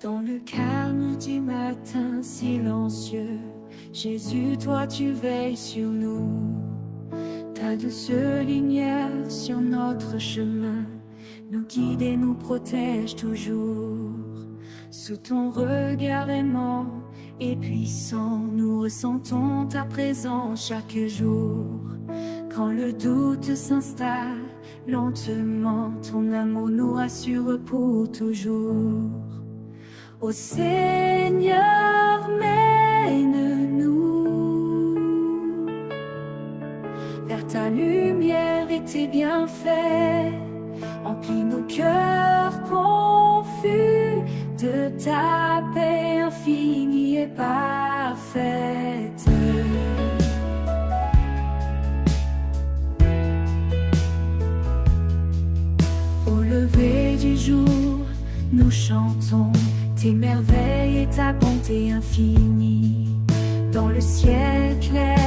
Dans le calme du matin silencieux, Jésus, toi tu veilles sur nous. Ta douce lumière sur notre chemin nous guide et nous protège toujours. Sous ton regard aimant et puissant, nous ressentons ta présence chaque jour. Quand le doute s'installe lentement, ton amour nous rassure pour toujours. Ô Seigneur, mène-nous vers ta lumière et tes bienfaits. Emplis nos cœurs confus de ta paix infinie et parfaite. Au lever du jour, nous chantons tes merveilles et ta bonté infinie. Dans le ciel clair,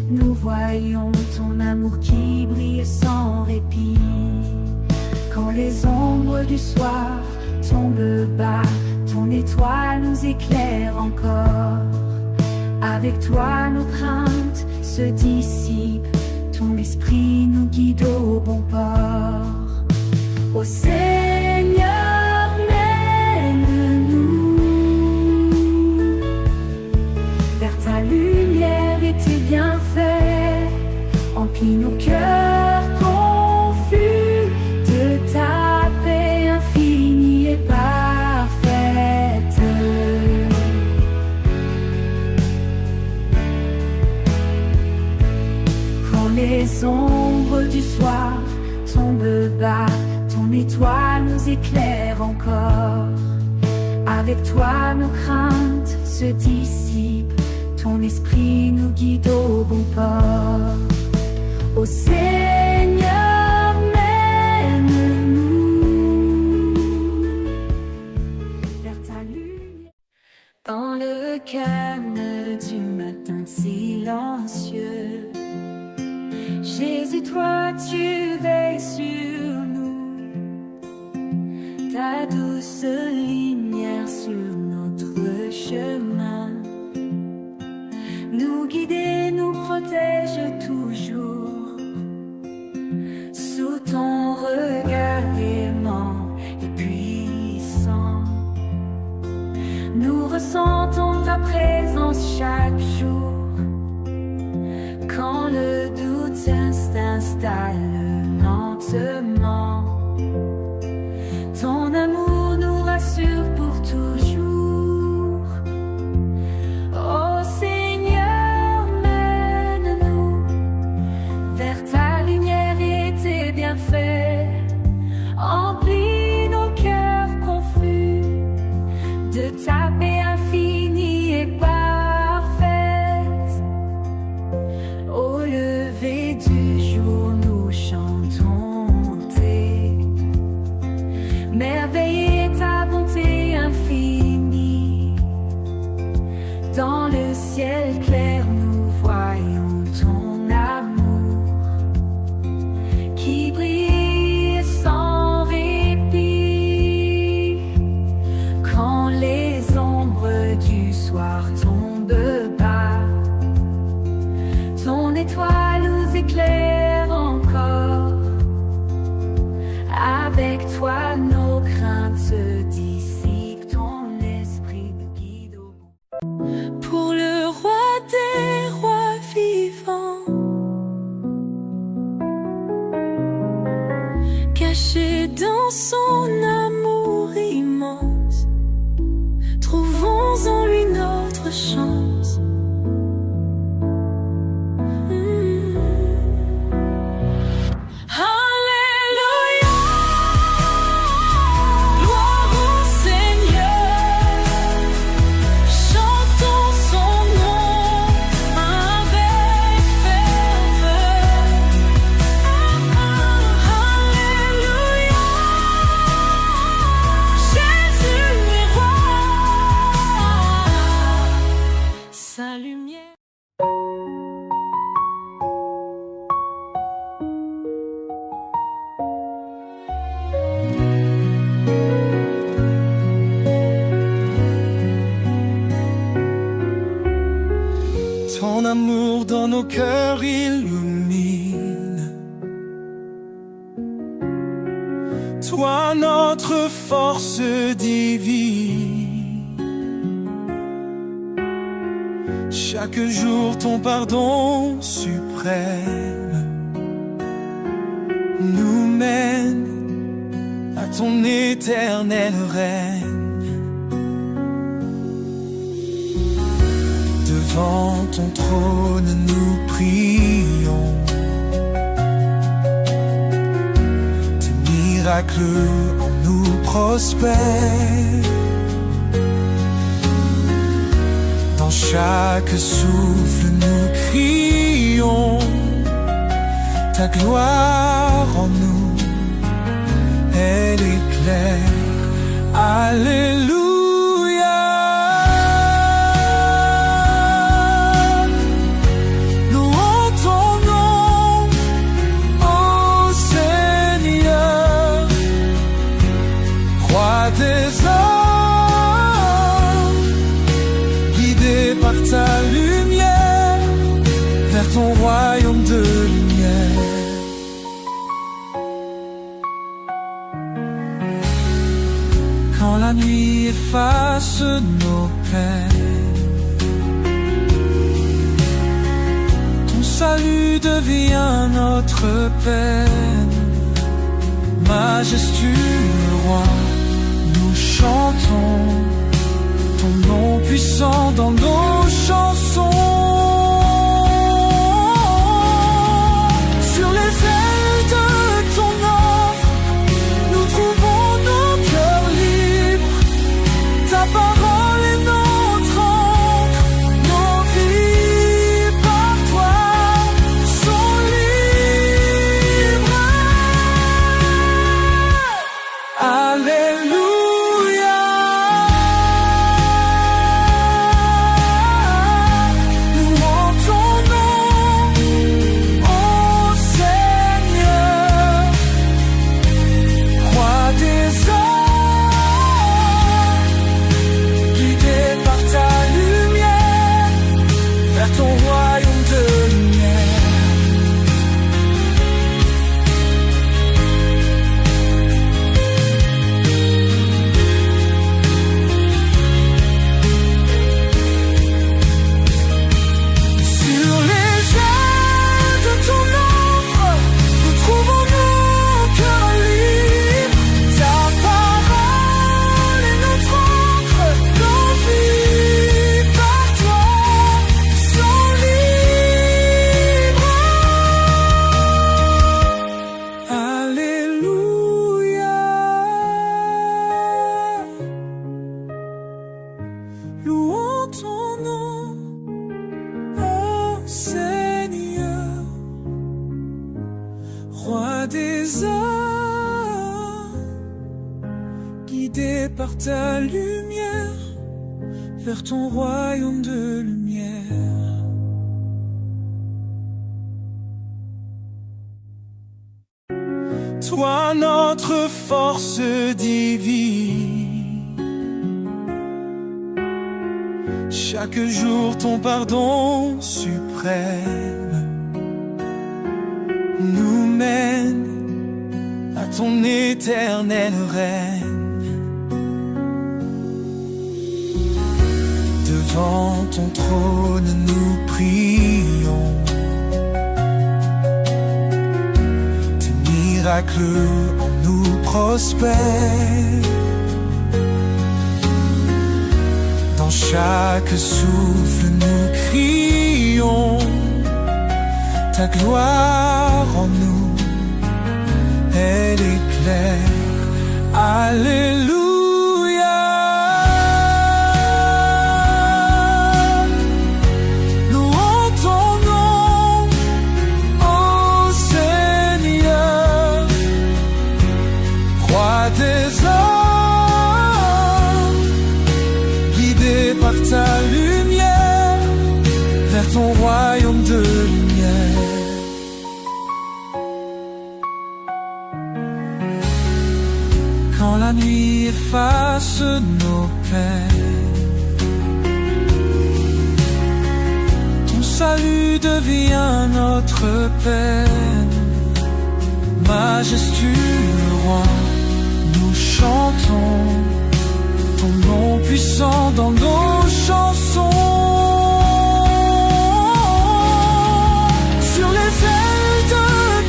nous voyons ton amour qui brille sans répit. Quand les ombres du soir tombent bas, ton étoile nous éclaire encore. Avec toi nos craintes se dissipent, ton esprit nous guide au bon port. Ô Seigneur, mène-nous vers ta lumière et tes bienfaits. Emplis nos cœurs confus de ta paix infinie et parfaite. Quand les ombres du soir tombent bas, ton étoile nous éclaire encore. Avec toi nos craintes se dissipent, ton esprit nous guide au bon port. Ô Seigneur, mène-nous vers ta lumière. Dans le calme du matin silencieux, Jésus, toi tu veilles sur nous. Ta douce lumière sur notre chemin nous guide et nous protège toujours. Sous ton regard aimant et puissant, nous ressentons ta présence chaque jour. Quand le doute s'installe lentement, ton amour nous rassure pour toujours. Ô Seigneur, mène-nous vers ta lumière et tes bienfaits. Emplis nos cœurs confus de ta paix infinie et parfaite. Au lever du jour, nous chantons tes merveilles et ta bonté infinie. Dans le ciel clair, nous voyons ton amour qui brille sans répit. Quand les ombres du soir tombent bas, ton étoile nous éclaire encore. Avec toi nos craintes se dissipent, ton esprit nous guide au bon. Pour le roi des rois vivants, caché dans son amour immense, trouvons en lui notre chance. Alléluia. Toi notre force divine. Chaque jour ton pardon suprême nous mène à ton éternel règne. Devant ton trône nous prions. Tes miracles en nous prospèrent. Dans chaque souffle nous crions ta gloire en nous, elle éclaire. Alléluia. Louons ton nom, ô Seigneur, roi des hommes, guidé par ta lumière vers ton royaume de lumière. Quand la nuit efface nos peines, ton salut devient notre peine. Majestueux roi, nous chantons ton nom puissant dans nos chansons. Sur les ailes de ton offre, nous trouvons nos cœurs libres. Ta parole est notre encre, nos vies par toi sont libres. Alléluia. Louons ton nom, ô Seigneur, roi des hommes, guidé par ta lumière vers ton royaume de lumière. Sur les ailes de ton offre, nous trouvons nos cœurs libres. Ta parole est notre encre, nos vies par toi sont libres. Alléluia. Louons ton nom, ô Seigneur, roi des hommes, guidé par ta lumière vers ton royaume de lumière. Toi notre force divine. Chaque jour ton pardon suprême nous mène à ton éternel règne. Devant ton trône nous prions. Tes miracles en nous prospèrent. Dans chaque souffle nous crions ta gloire en nous, elle éclaire. Alléluia. Louons ton nom, ô Seigneur, roi des hommes, guidé par ta lumière vers ton royaume de lumière. Quand la nuit efface nos peines, ton salut devient notre peine. Majestueux roi, chantons ton nom puissant dans nos chansons. Sur les ailes de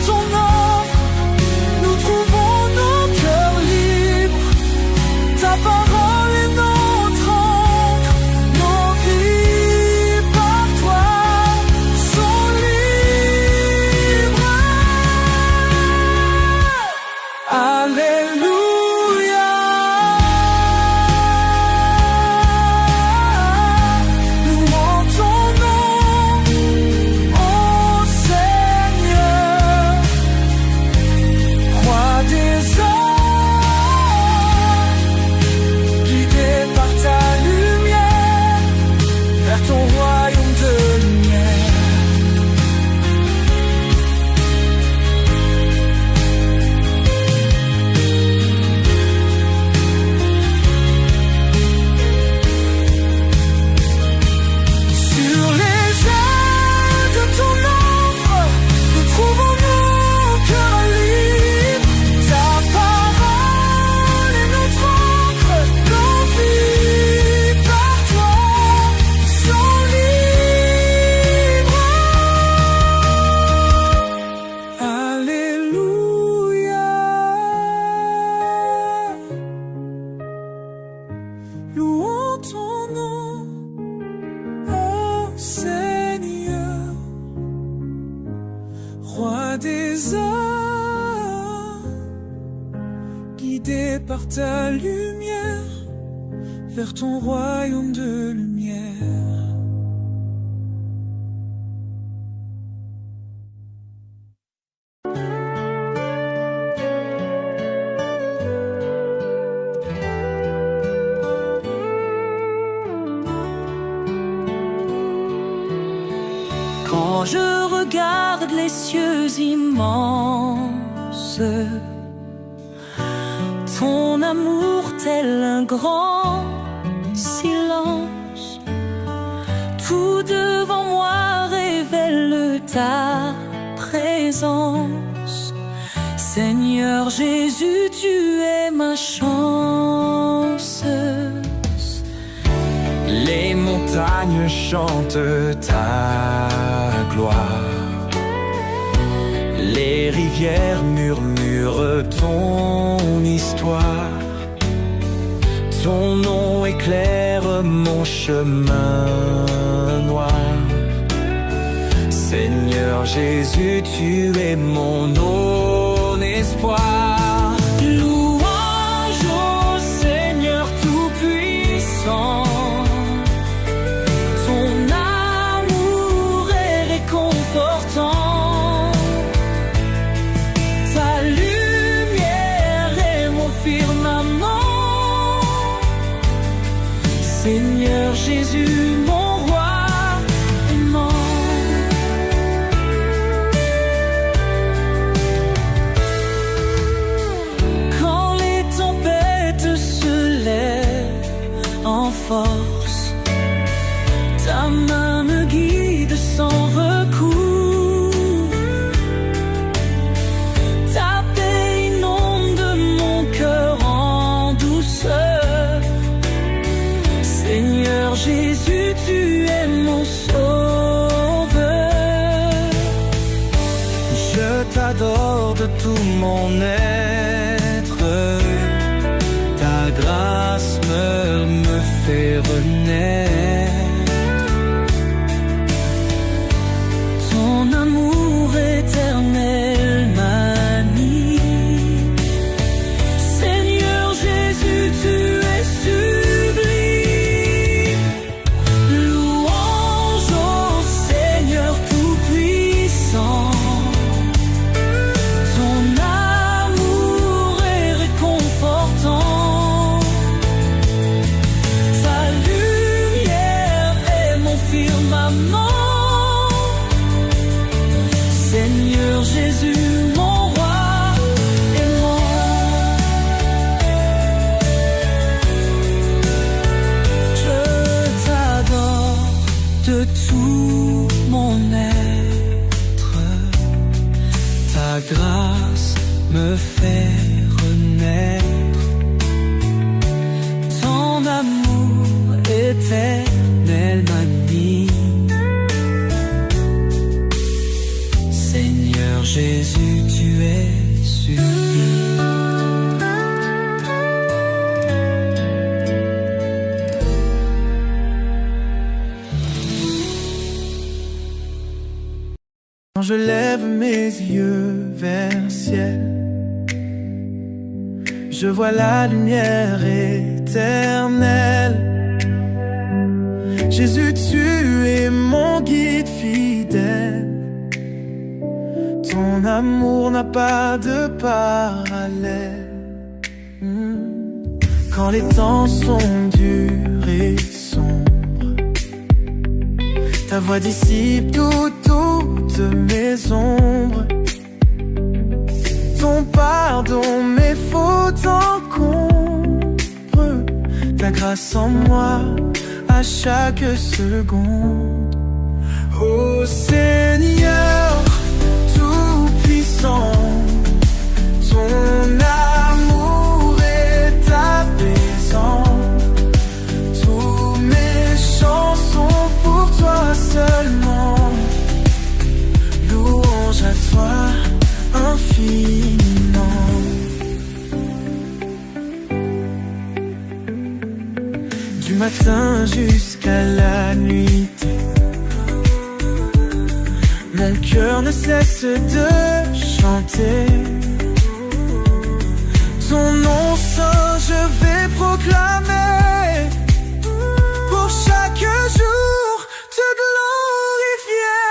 ton offre, nous trouvons nos cœurs libres. Ta parole est notre encre, nos vies par toi sont libres. Alléluia. Louons ton nom, ô Seigneur, roi des âmes, guidé par ta lumière, vers ton royaume de lumière. Sur les ailes de ton offre, nous trouvons nos cœurs libres. Ta parole est notre encre, nos vies par toi sont libres. Alléluia. Louons ton nom, ô Seigneur, roi des âmes, guidé par ta lumière, vers ton royaume de lumière. Quand je regarde les cieux immenses, ton amour tel un grand silence, tout devant moi révèle ta présence. Seigneur Jésus, tu es ma chance. Les montagnes chantent ta gloire, les rivières murmurent ton histoire. Ton nom éclaire mon chemin noir. Seigneur Jésus, tu es mon espoir. Louange au Seigneur Tout-Puissant. Ton amour est réconfortant. Ta lumière est mon firmament. Seigneur Jésus, mon roi aimant. Quand les tempêtes se lèvent en force, ta main me guide sans recours. Ta paix inonde mon cœur en douceur. Seigneur Jésus, tu es mon sauveur. Je t'adore de tout mon être. Ta grâce me fait renaître. Ton amour éternel m'anime. Seigneur Jésus, tu es sublime. Louange au Seigneur Tout-Puissant. Ton amour est réconfortant. Ta lumière est mon firmament. Seigneur Jésus, mon roi aimant. Je t'adore de tout mon être. Ta grâce me fait renaître. elle m'anime. Seigneur Jésus, tu es sublime. Quand je lève mes yeux vers le ciel, je vois la lumière éternelle. Jésus, tu es mon guide fidèle. Ton amour n'a pas de parallèle. Quand les temps sont durs et sombres, ta voix dissipe toutes mes ombres. Ton pardon mes fautes encombre. Ta grâce en moi à chaque seconde. Ô Seigneur tout-puissant, ton amour est apaisant. Tous mes chants sont pour toi seulement. Louange à toi infiniment. Du matin jusqu'à la nuit, mon cœur ne cesse de chanter. Ton nom saint je vais proclamer. Pour chaque jour te glorifier.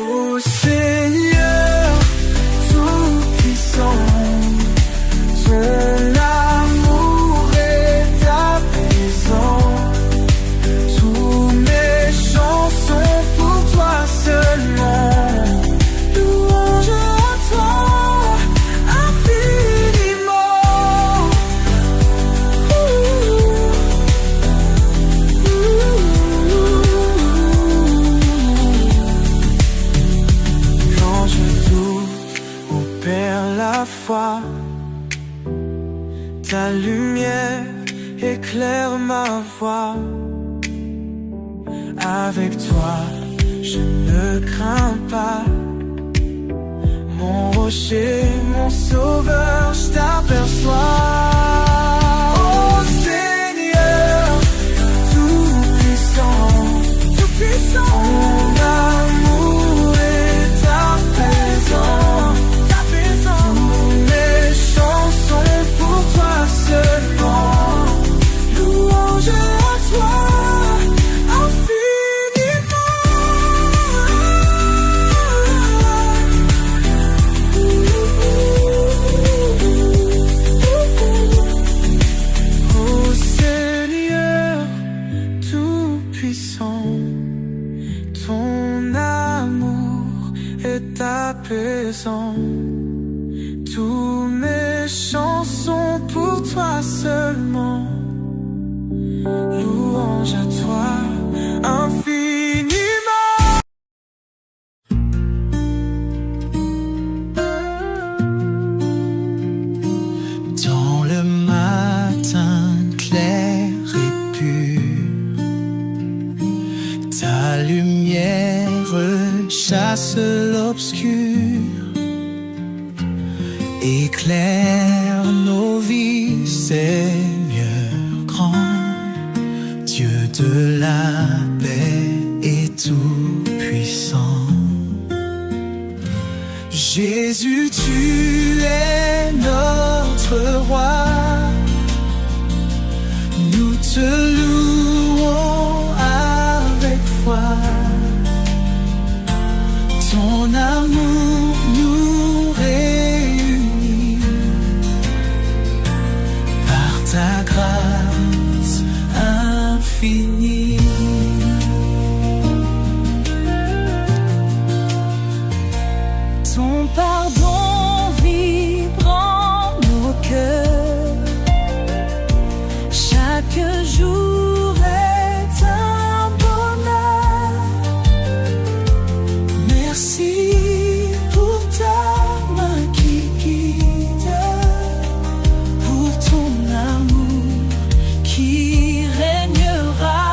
Ô Seigneur tout-puissant, ton amour est apaisant. Tous mes chants sont pour toi seulement. Louange à toi infiniment. Quand je doute ou perds la foi, ta lumière éclaire ma voie. Avec toi, je ne crains pas. Mon rocher, mon sauveur, je t'aperçois. Oh Seigneur, tout-puissant, tout-puissant. Ton amour est apaisant, apaisant. Tous mes chants sont pour toi seulement. Louange à toi infiniment. Oh Seigneur tout-puissant, ton amour est apaisant. Tous mes chants sont pour toi seulement. Louange à toi infiniment. Dans le matin clair et pur, ta lumière chasse l'obscur. Éclaire nos vies, Seigneur grand, Dieu de la paix et tout-puissant. Jésus, tu es notre roi. Nous te louons avec foi. Ton amour nous réunit par ta grâce infinie. Ton pardon vibre en nos cœurs. Chaque jour est un bonheur. Merci pour ta main qui guide, pour ton amour qui régnera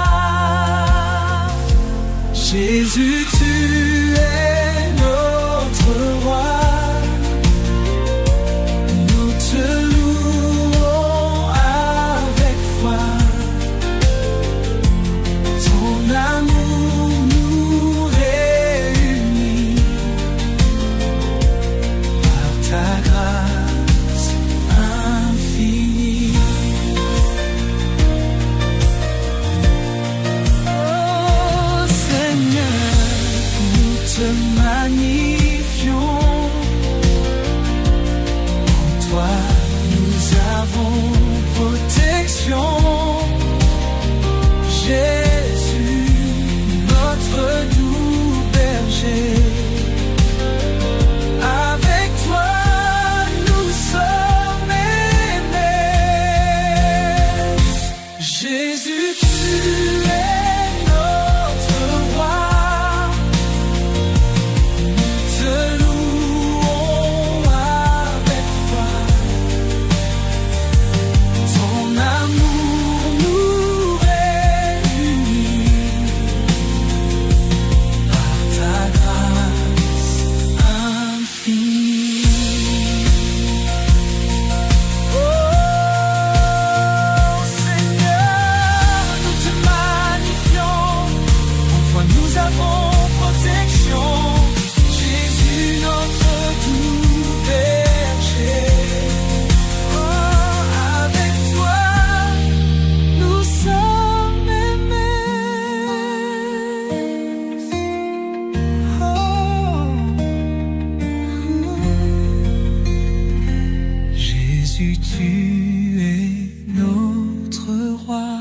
Jésus, tu es notre roi.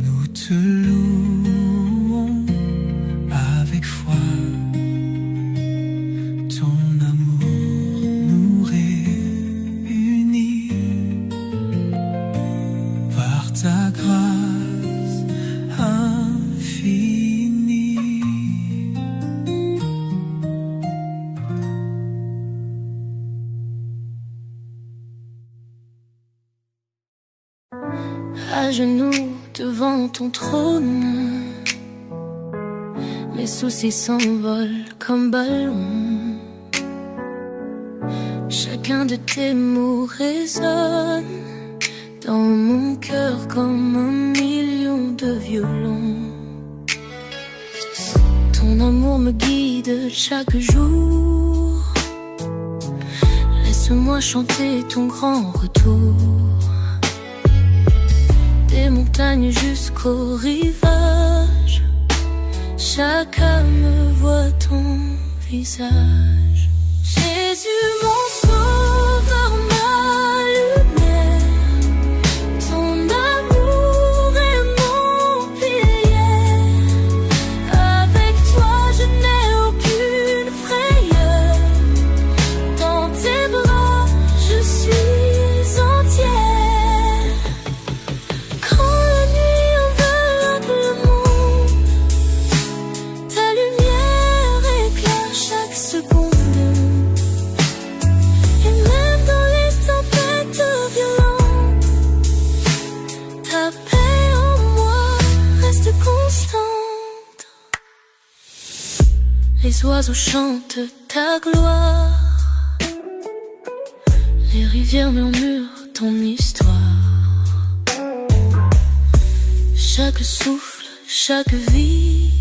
Nous te louons avec foi. Ton amour nous réunit par ta grâce infinie. À genoux devant ton trône, mes soucis s'envolent comme ballons. Chacun de tes mots résonne dans mon cœur comme 1 million de violons. Ton amour me guide chaque jour. Laisse-moi chanter ton grand retour. Des montagnes jusqu'au rivage, chaque âme voit ton visage. Jésus, mon sauveur, ma lumière, ton amour est mon pilier. Avec toi je n'ai aucune frayeur, dans tes bras je suis entière. Quand la nuit enveloppe le monde, ta lumière éclaire chaque seconde. Et même dans les tempêtes violentes, ta paix en moi reste constante. Les oiseaux chantent ta gloire, les rivières murmurent ton histoire. Chaque souffle, chaque vie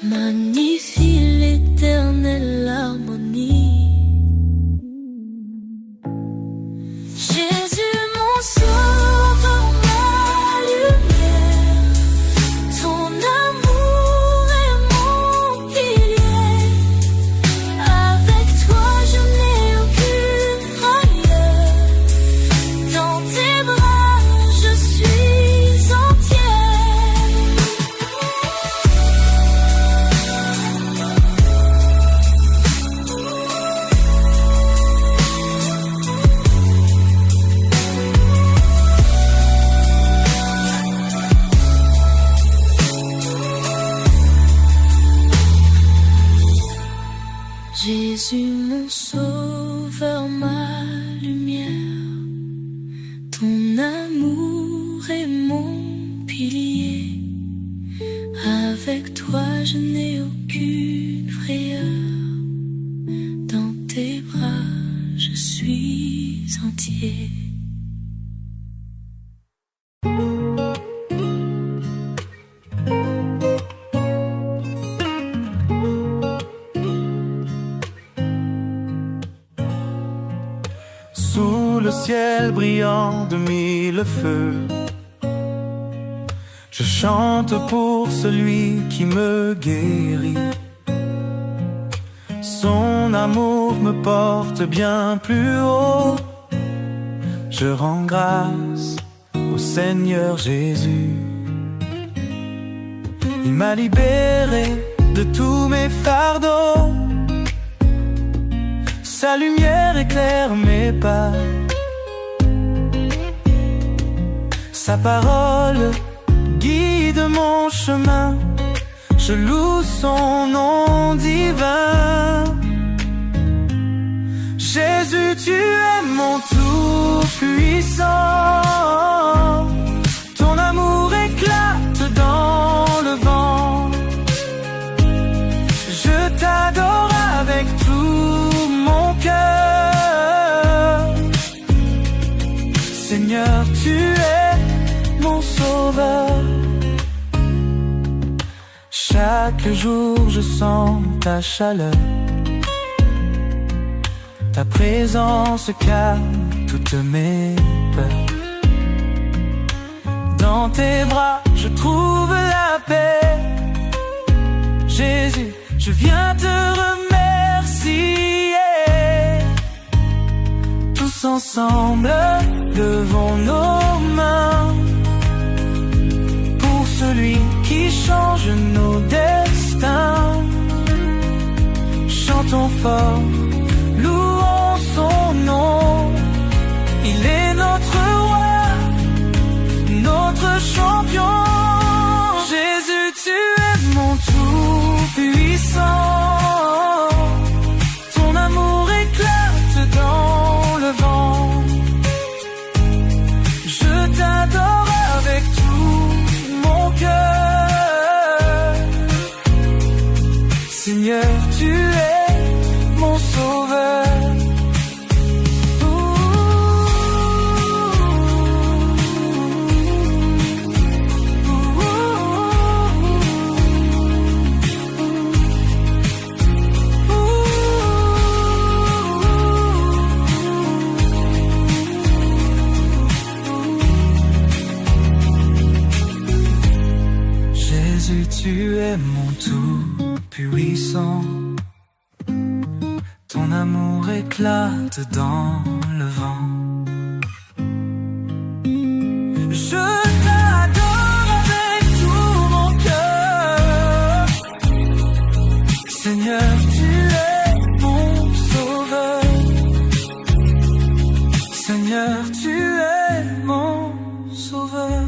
magnifie l'éternelle harmonie. Jésus, mon sauveur, ma lumière, ton amour est mon pilier. Avec toi je n'ai aucune frayeur, dans tes bras je suis entière. Jésus, mon sauveur, ma lumière, ton amour est mon pilier. Avec toi je n'ai aucune frayeur, dans tes bras je suis entier. Sous le ciel brillant de 1000 feux, je chante pour celui qui me guérit. Son amour me porte bien plus haut. Je rends grâce au Seigneur Jésus. Il m'a libéré de tous mes fardeaux. Sa lumière éclaire mes pas. Sa parole guide mon chemin. Je loue son nom divin. Jésus, tu es mon tout-puissant. Ton amour éclate dans le vent. Je t'adore avec tout mon cœur. Seigneur, tu es mon sauveur. Chaque jour je sens ta chaleur. Ta présence calme toutes mes peurs. Dans tes bras je trouve la paix. Jésus, je viens te remercier. ensemble, levons nos mains pour celui qui change nos destins. Chantons fort, louons son nom. Il est notre roi, notre champion. Jésus, tu es mon tout-puissant. Ton amour éclate dans le vent. Je t'adore avec tout mon cœur. Seigneur, tu es mon sauveur. Jésus, tu es mon tout-puissant. Ton amour éclate dans le vent. Je t'adore avec tout mon cœur. Seigneur, tu es mon sauveur. Seigneur, tu es mon sauveur.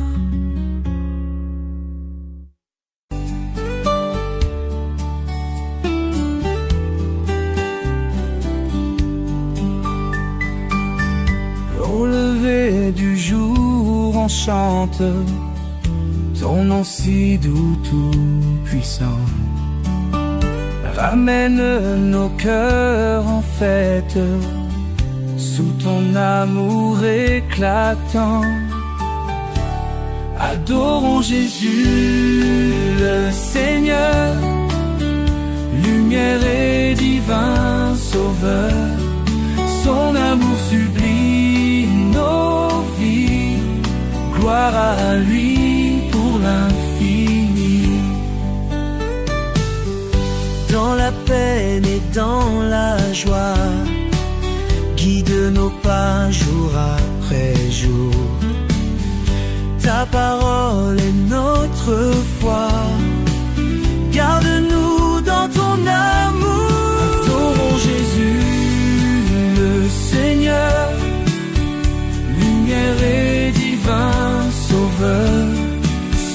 Au lever du jour, on chante ton nom si doux, tout puissant. Ramène nos cœurs en fête sous ton amour éclatant. Adorons Jésus, le Seigneur, lumière et divin sauveur. Son amour sublime nos vies, gloire à lui pour l'infini. Dans la peine et dans la joie, guide nos pas jour après jour. Ta parole est notre foi, garde-nous dans ton amour. Adorons Jésus, le Seigneur, lumière et divin sauveur.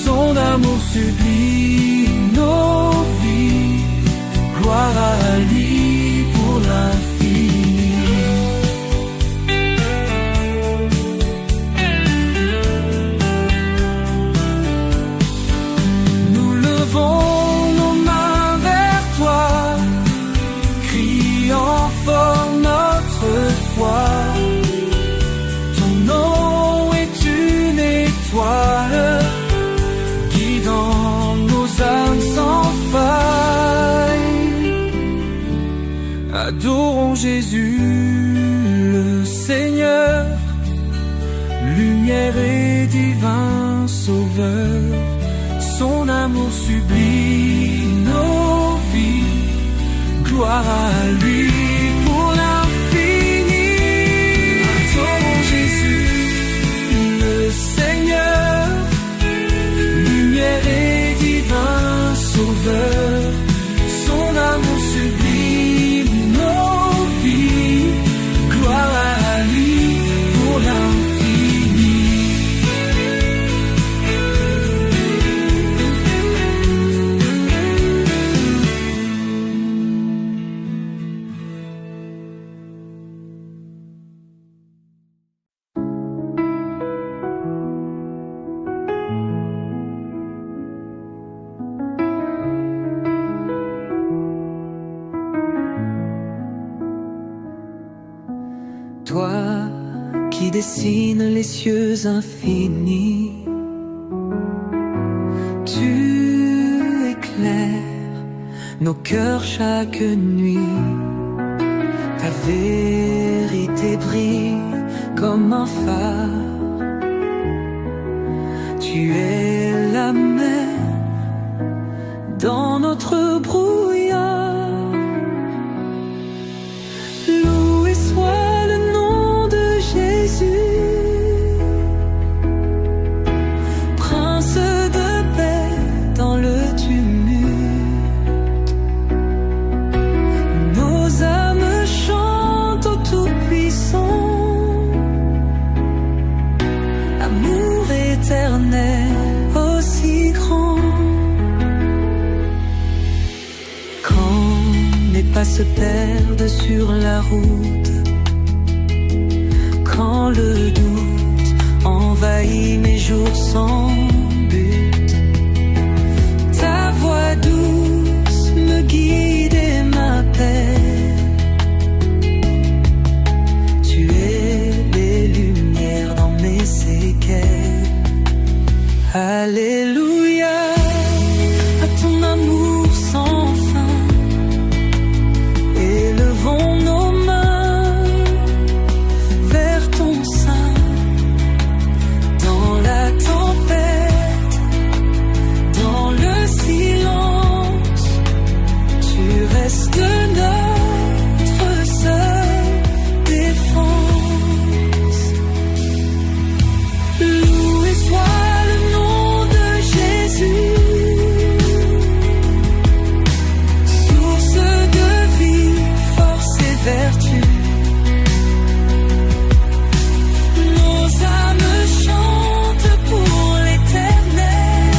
Son amour sublime nos vies, gloire à lui pour l'infini. Nous levons nos mains vers toi, criant fort notre foi. Ton nom est une étoile, guidant nos âmes sans faille. Adorons Jésus, le Seigneur, lumière et divin sauveur. Son amour sublime nos vies, gloire à lui pour l'infini. Adorons Jésus, le Seigneur, lumière et divin sauveur. Son amour sublime nos vies, gloire à lui pour l'infini. Toi qui dessines les cieux infinis, tu éclaires nos cœurs chaque nuit. Ta vérité brille comme un phare. Tu es la mer dans notre brouillard. Loué soit le nom de perde sur la route. Quand le doute envahit mes jours sans but, ta voix douce me guide et m'appelle. Tu es les lumières dans mes séquelles. Alléluia à ton amour sans fin. Élevons nos mains vers ton sein. Dans la tempête, dans le silence, tu restes notre seule défense. Loué soit le nom de Jésus, source de vie, force et vertu. Nos âmes chantent pour l'éternel,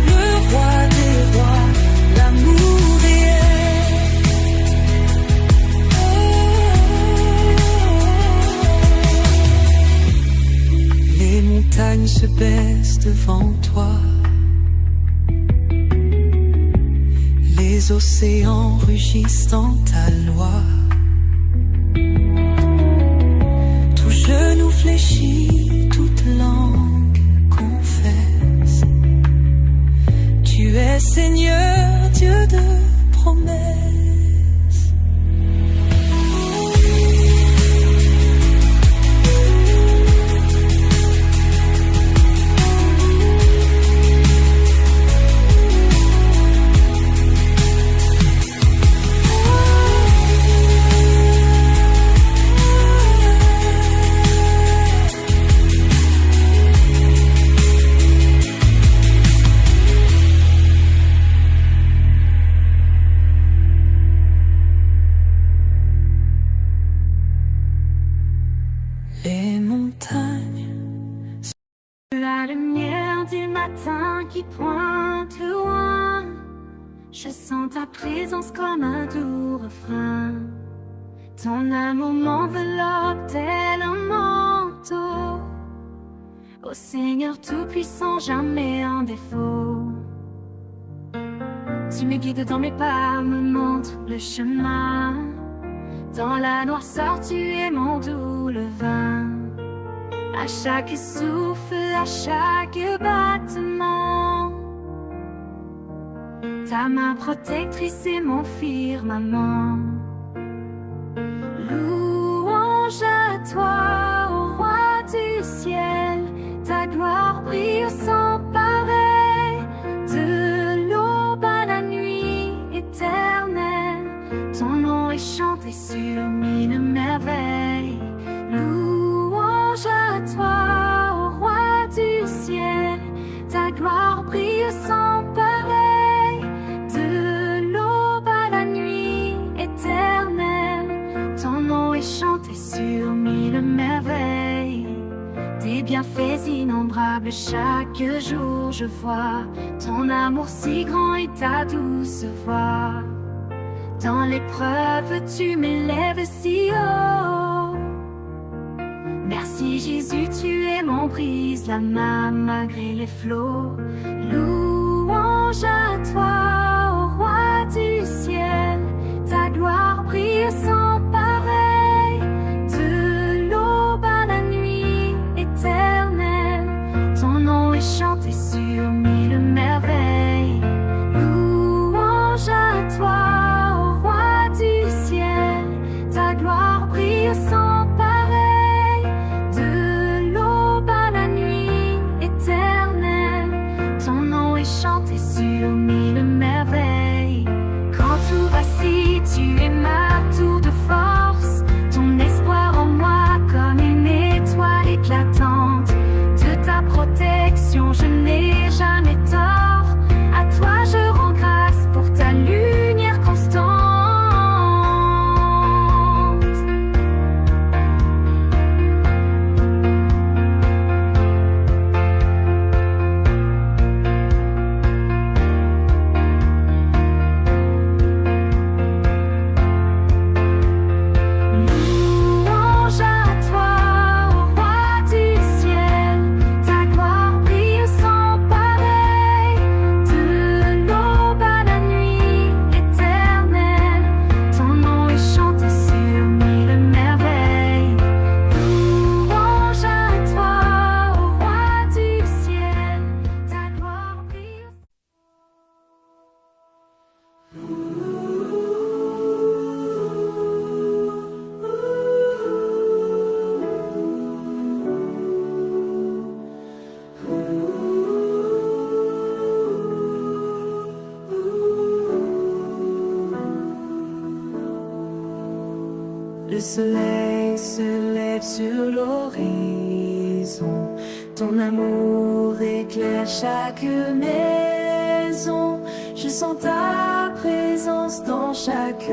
le roi des rois, l'amour réel. Les montagnes se baissent devant toi, les océans rugissent en ta loi. Tout genou fléchit, toute langue confesse. Tu es Seigneur, Dieu de promesses. Les montagnes La lumière du matin qui pointe loin, je sens ta présence comme un doux refrain. Ton amour m'enveloppe tel un manteau. Ô Seigneur Tout-Puissant, jamais un défaut. Tu me guides dans mes pas, me montres le chemin. Dans la noirceur, tu es mon doux levain. À chaque souffle, à chaque battement, ta main protectrice est mon firmament. Louange à toi, ô roi du ciel, ta gloire brille sans pareil. De l'aube à la nuit éternelle, ton nom est chanté sur mille merveilles. Louange à toi, ô roi du ciel, ta gloire brille sans pareil. De l'aube à la nuit éternelle, ton nom est chanté sur mille merveilles. Tes bienfaits innombrables chaque jour je vois, ton amour si grand et ta douce voix. Dans l'épreuve tu m'élèves si haut. Merci Jésus, tu es mon brise-la-main malgré les flots. Louange à toi, ô roi du ciel, ta gloire brille sans pareil. De l'aube à la nuit éternelle, ton nom est chanté sur mille merveilles. Louange à toi, ô roi du ciel, ta gloire brille sans pareil. Chanter sur mille merveilles. Quand tout vacille, tu es ma tour de force. Ton espoir en moi comme une étoile éclatante. De ta protection, je n'ai jamais tort. À toi je rends grâce pour ta lumière constante. Le soleil se lève sur l'horizon, ton amour éclaire chaque maison. Je sens ta présence dans chaque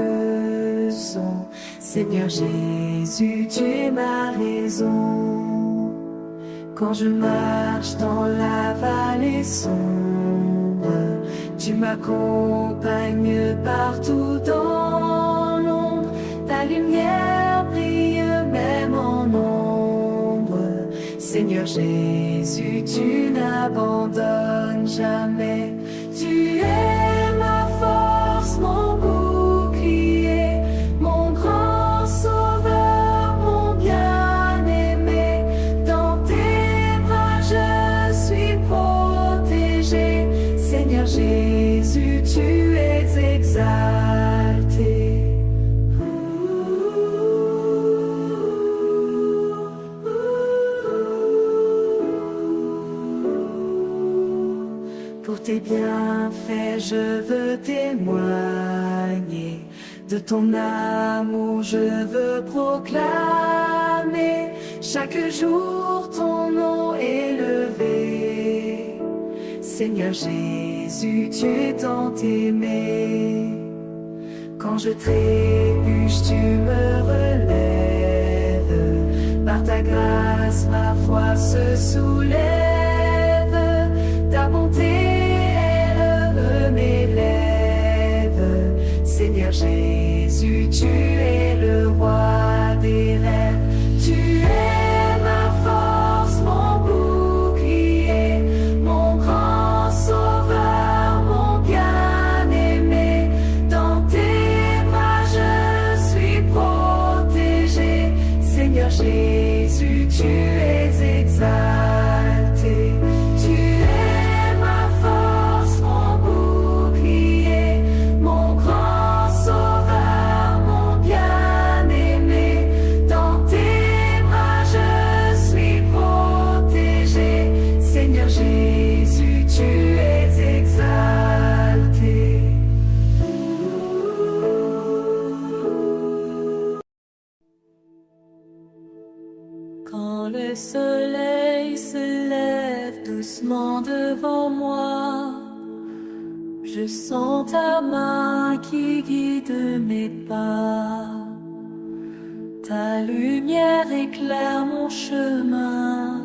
son. Seigneur Jésus, tu es ma raison. Quand je marche dans la vallée sombre, tu m'accompagnes partout dans l'ombre. Ta lumière brille même en ombre. Seigneur Jésus, tu n'abandonnes jamais. Tu es ma force, mon bouclier, mon grand sauveur, mon bien-aimé. Dans tes bras je suis protégé. Seigneur Jésus, tu es exalté. Pour tes bienfaits, je veux témoigner. De ton amour, je veux proclamer. Chaque jour, ton nom élevé. Seigneur Jésus, tu es tant aimé. Quand je trébuche, tu me relèves. Par ta grâce, ma foi se soulève. Ta bonté élève mes lèvres. Seigneur Jésus, tu es le roi des rêves. Tu es ma force, mon bouclier, mon grand sauveur, mon bien-aimé. Dans tes bras je suis protégé. Seigneur Jésus, tu es exalté. Tu es ma force, mon bouclier, mon grand sauveur, mon bien-aimé. Dans tes bras je suis protégé. Seigneur Jésus, tu es exalté. Quand le soleil se lève doucement devant moi, je sens ta main qui guide mes pas. Ta lumière éclaire mon chemin.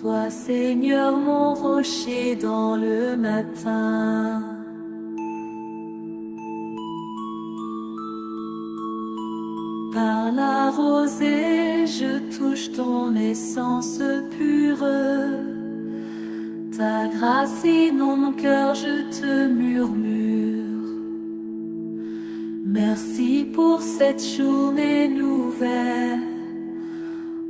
Toi, Seigneur, mon rocher dans le matin. Par la rosée, je touche ton essence pure. Ta grâce inonde mon cœur, je te murmure. Merci pour cette journée nouvelle,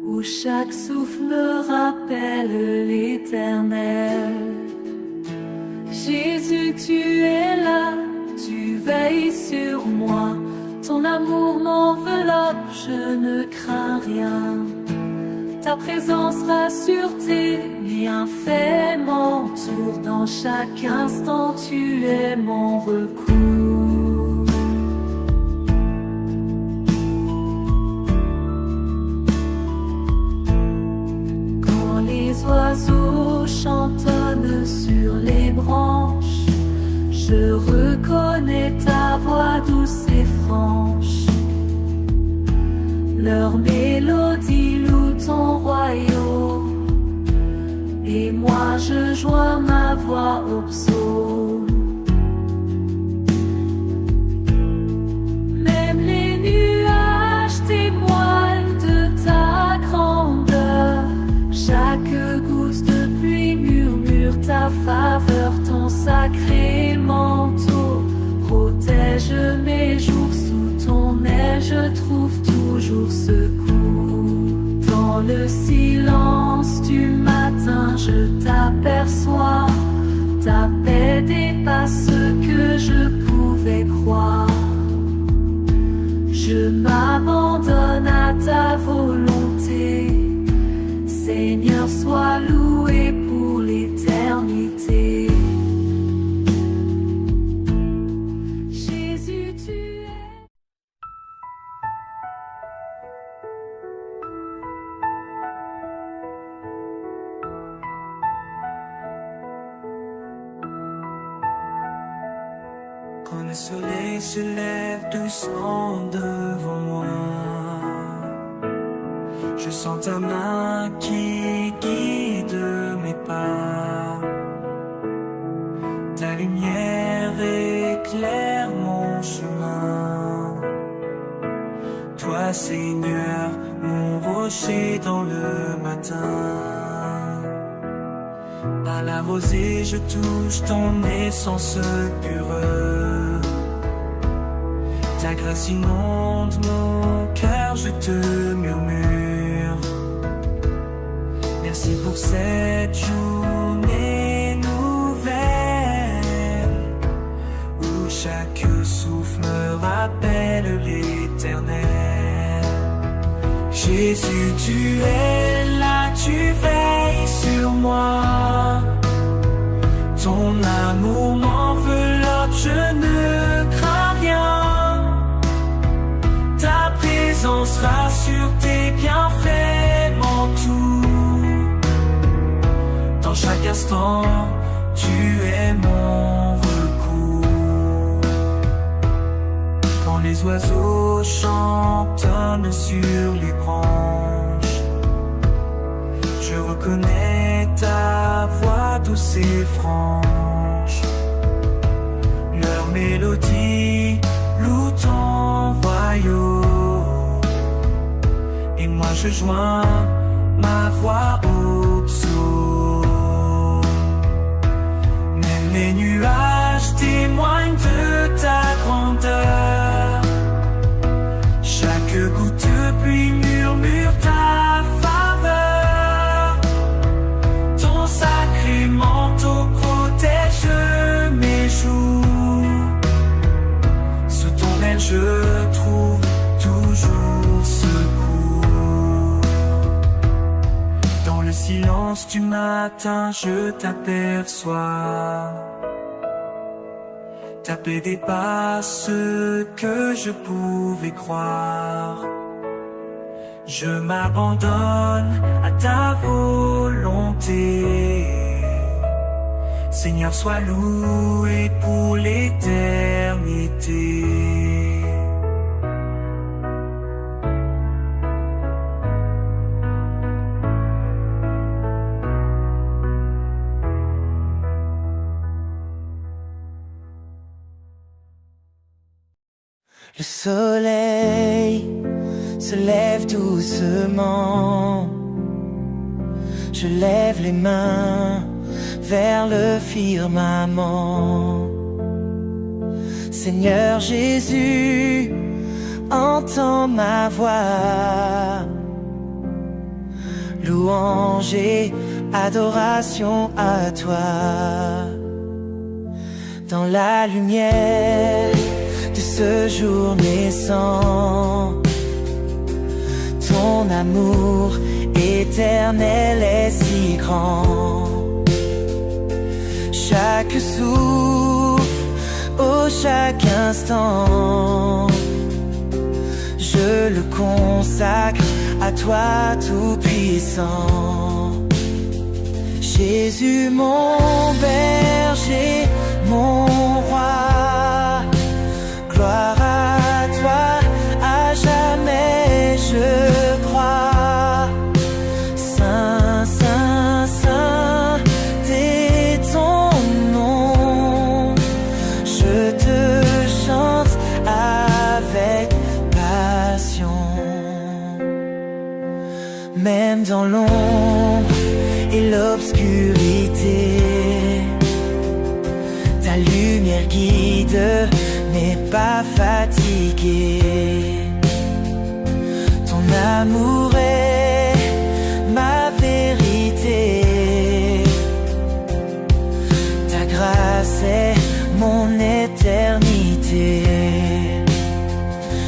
où chaque souffle me rappelle l'Éternel. Jésus, tu es là, tu veilles sur moi. Ton amour m'enveloppe, je ne crains rien. Ta présence rassure, tes bienfaits m'entourent. Dans chaque instant, tu es mon recours. Quand les oiseaux chantonnent sur les branches, je reconnais ta voix douce et franche. Leur mélodie loue ton royaume, et moi je joins ma voix au psaume. Même les nuages témoignent de ta grandeur. Chaque goutte de pluie murmure ta faveur. Ton sacré manteau protège mes jours. Sous ton aile je trouve toujours secours. Dans le silence du matin je t'aperçois. Ta paix dépasse ce que je pouvais croire. Je m'abandonne à ta volonté. Seigneur, sois loué pour l'éternité. Jésus, tu es. se lève doucement devant moi. Je sens ta main qui guide mes pas. Ta lumière éclaire mon chemin. Toi, Seigneur, mon rocher dans le matin. À la rosée, je touche ton essence pure. Ta grâce inonde mon cœur, je te murmure. Merci pour cette journée nouvelle, où chaque souffle me rappelle l'éternel. Jésus, tu es là, tu veilles sur moi. Ton amour m'enveloppe, je ne crains rien. Ta présence rassure, tes bienfaits m'entourent. Dans chaque instant, tu es mon recours. Quand les oiseaux chantonnent sur les branches, je reconnais ta voix douce et franche. Leur mélodie loue ton royaume, et moi je joins ma voix au psaume. Même les nuages témoignent de ta grandeur. Chaque goutte de pluie murmure ta faveur. Ton sacré manteau protège mes jours. Sous ton aile je trouve toujours secours. Dans le silence du matin je t'aperçois. Ta paix dépasse ce que je pouvais croire. Je m'abandonne à ta volonté. Seigneur, sois loué pour l'éternité. Le soleil se lève doucement. Je lève les mains vers le firmament. Seigneur Jésus, entends ma voix. Louange et adoration à toi. Dans la lumière de ce jour naissant, ton amour éternel est si grand. Chaque souffle, oh chaque instant, je le consacre à toi tout-puissant. Jésus mon berger, mon roi, gloire à toi, à jamais je crois. Saint, Saint, Saint, t'es ton nom. Je te chante avec passion. Même dans l'ombre et l'obscurité, ta lumière guide, n'est pas fatigué. Ton amour est ma vérité. Ta grâce est mon éternité.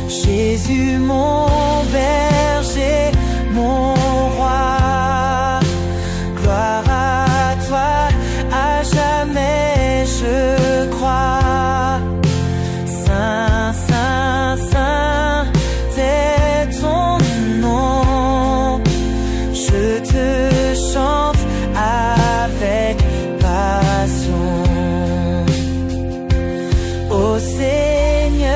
Jésus mon berger, mon roi, gloire à toi, à jamais je crois. Saint, Saint, Saint, t'es ton nom. Je te chante avec passion. Ô Seigneur,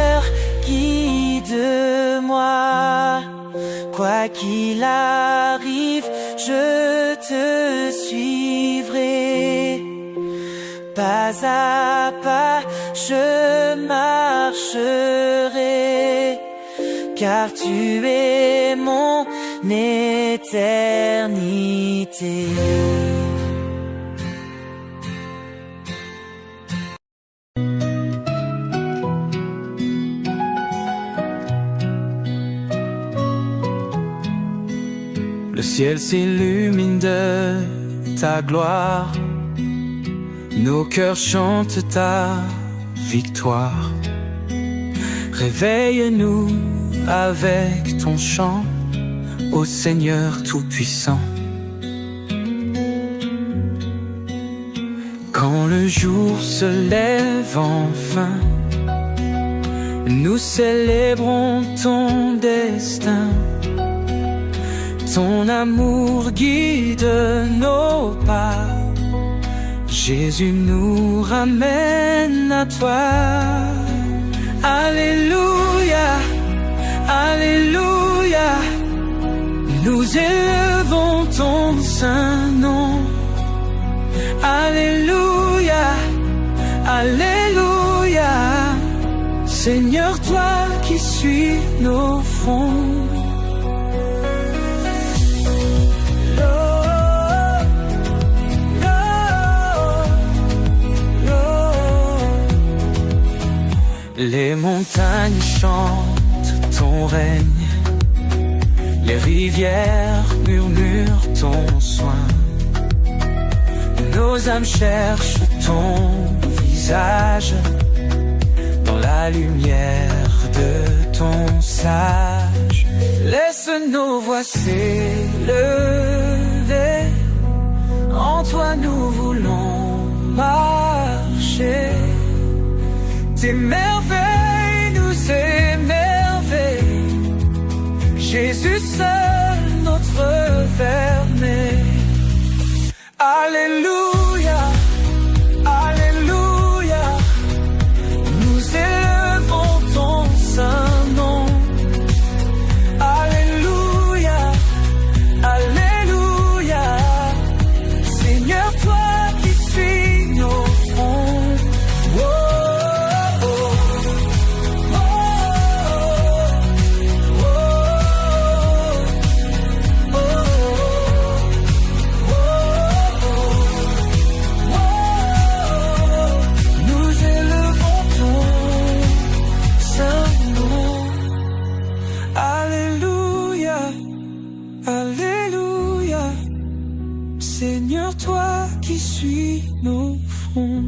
Quoi qu'il arrive, je te suivrai. Pas à pas, je marcherai, car tu es mon éternité. Le ciel s'illumine de ta gloire, nos cœurs chantent ta victoire. Réveille-nous avec ton chant, ô Seigneur Tout-Puissant. Quand le jour se lève enfin, nous célébrons ton destin. Ton amour guide nos pas, Jésus nous ramène à toi. Alléluia, Alléluia, nous élevons ton saint nom. Alléluia, Alléluia, Seigneur, toi qui suis nos fronts. Les montagnes chantent ton règne, les rivières murmurent ton soin. Nos âmes cherchent ton visage dans la lumière de ton sage. Laisse nos voix s'élever, en toi nous voulons marcher. Tes merveilles nous émerveillent, Jésus seul notre vermeil. Alléluia, Alléluia, nous élevons ton saint nom. Alléluia, Alléluia, Seigneur, toi qui suis nos fronts. Alléluia, Seigneur, toi qui suis nos fronts.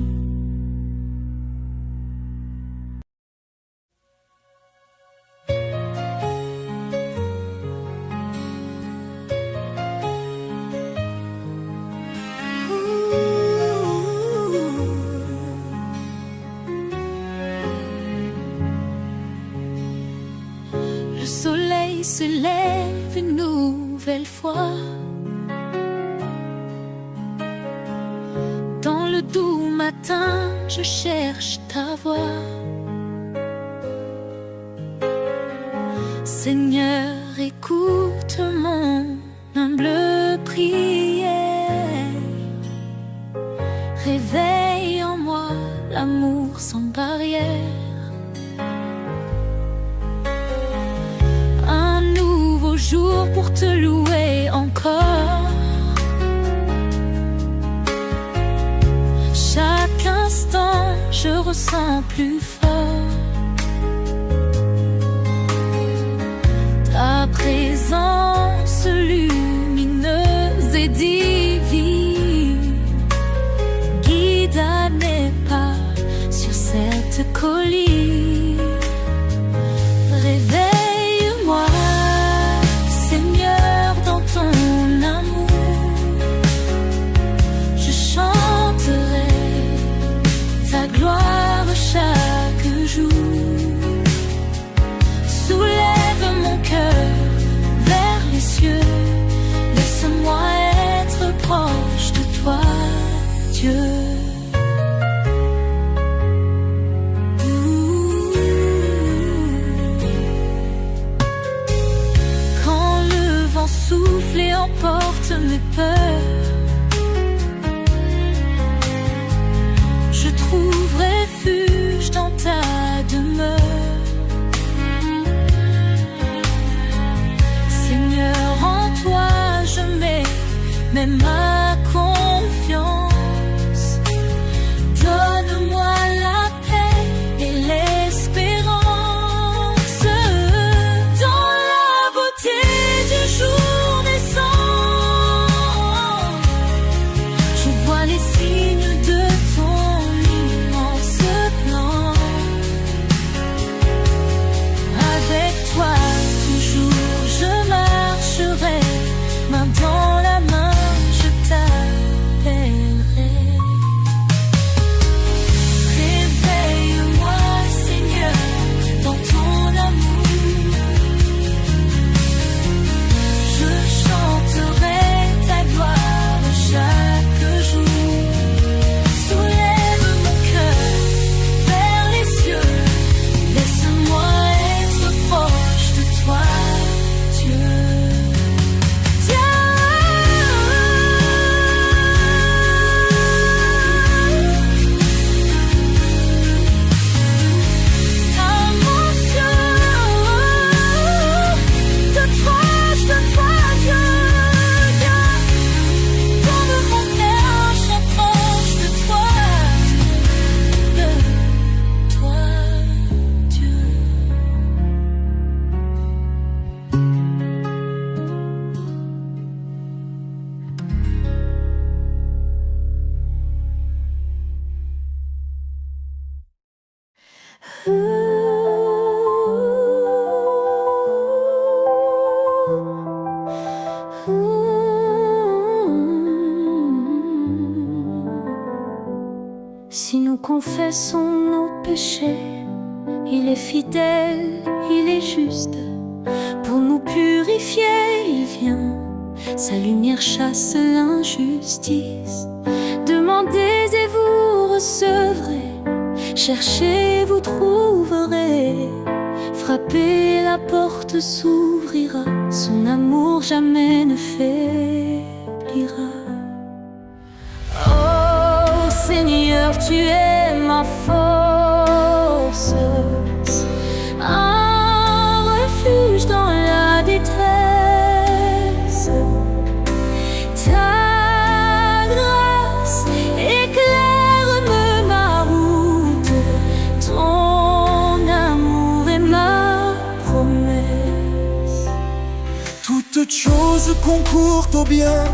Le soleil se lève une nouvelle fois. Dans le doux matin, je cherche ta voix. Seigneur, écoute mon humble prière. Réveille en moi l'amour sans barrière. Jour pour te louer encore. Chaque instant je ressens plus fort ta présence lumineuse et divine. Guide à mes pas sur cette colline. Réveille-moi, ton amour, je chanterai ta gloire chaque emporte mes peurs. Je trouve refuge dans ta demeure. Seigneur, en toi je mets même ma confiance. Donne-moi la paix et l'espérance. Dans la beauté du jour naissant, je vois les signes de ton immense plan. Avec toi toujours je marcherai, main dans la main je t'appellerai. Réveille-moi Seigneur dans ton amour. Je chanterai ta gloire chaque jour. Soulève mon cœur vers les cieux. Laisse-moi être proche de toi, Dieu. Si nous confessons nos péchés, il est fidèle, il est juste. Pour nous purifier, il vient. Sa lumière chasse l'injustice. Demandez et vous recevrez. Cherchez, vous trouverez. Frappez, la porte s'ouvrira. Son amour jamais ne faiblira. Seigneur, tu es ma force, un refuge dans la détresse. Ta grâce éclaire ma route, ton amour est ma promesse. Toutes choses concourent au bien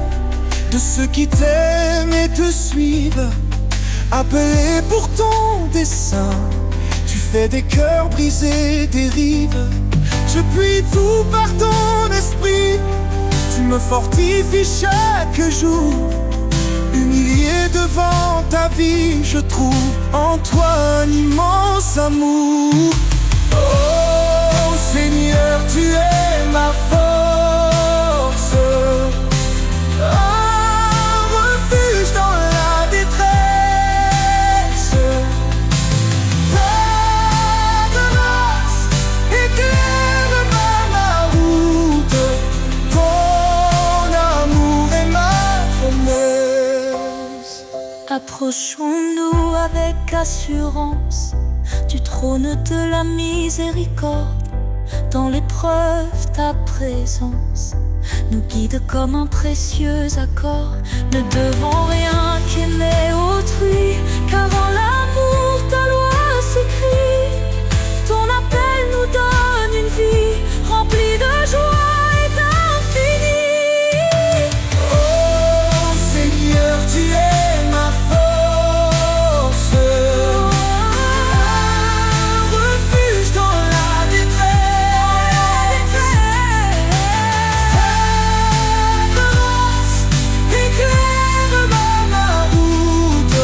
de ceux qui t'aiment et te suivent. Appelé pour ton dessein, tu fais des cœurs brisés dérive. Je puis tout par ton esprit, tu me fortifies chaque jour. Humilié devant ta vie, je trouve en toi un immense amour. Oh Seigneur, tu es ma force, un refuge dans la détresse. Approchons-nous avec assurance du trône de la miséricorde. Dans l'épreuve, ta présence nous guide comme un précieux accord. Ne devons rien qu'aimer autrui, car en l'amour ta loi s'écrit. Ton appel nous donne une vie remplie de joie et d'infini. Oh Seigneur, tu es ma force, un refuge dans la détresse. Ta grâce éclaire ma route,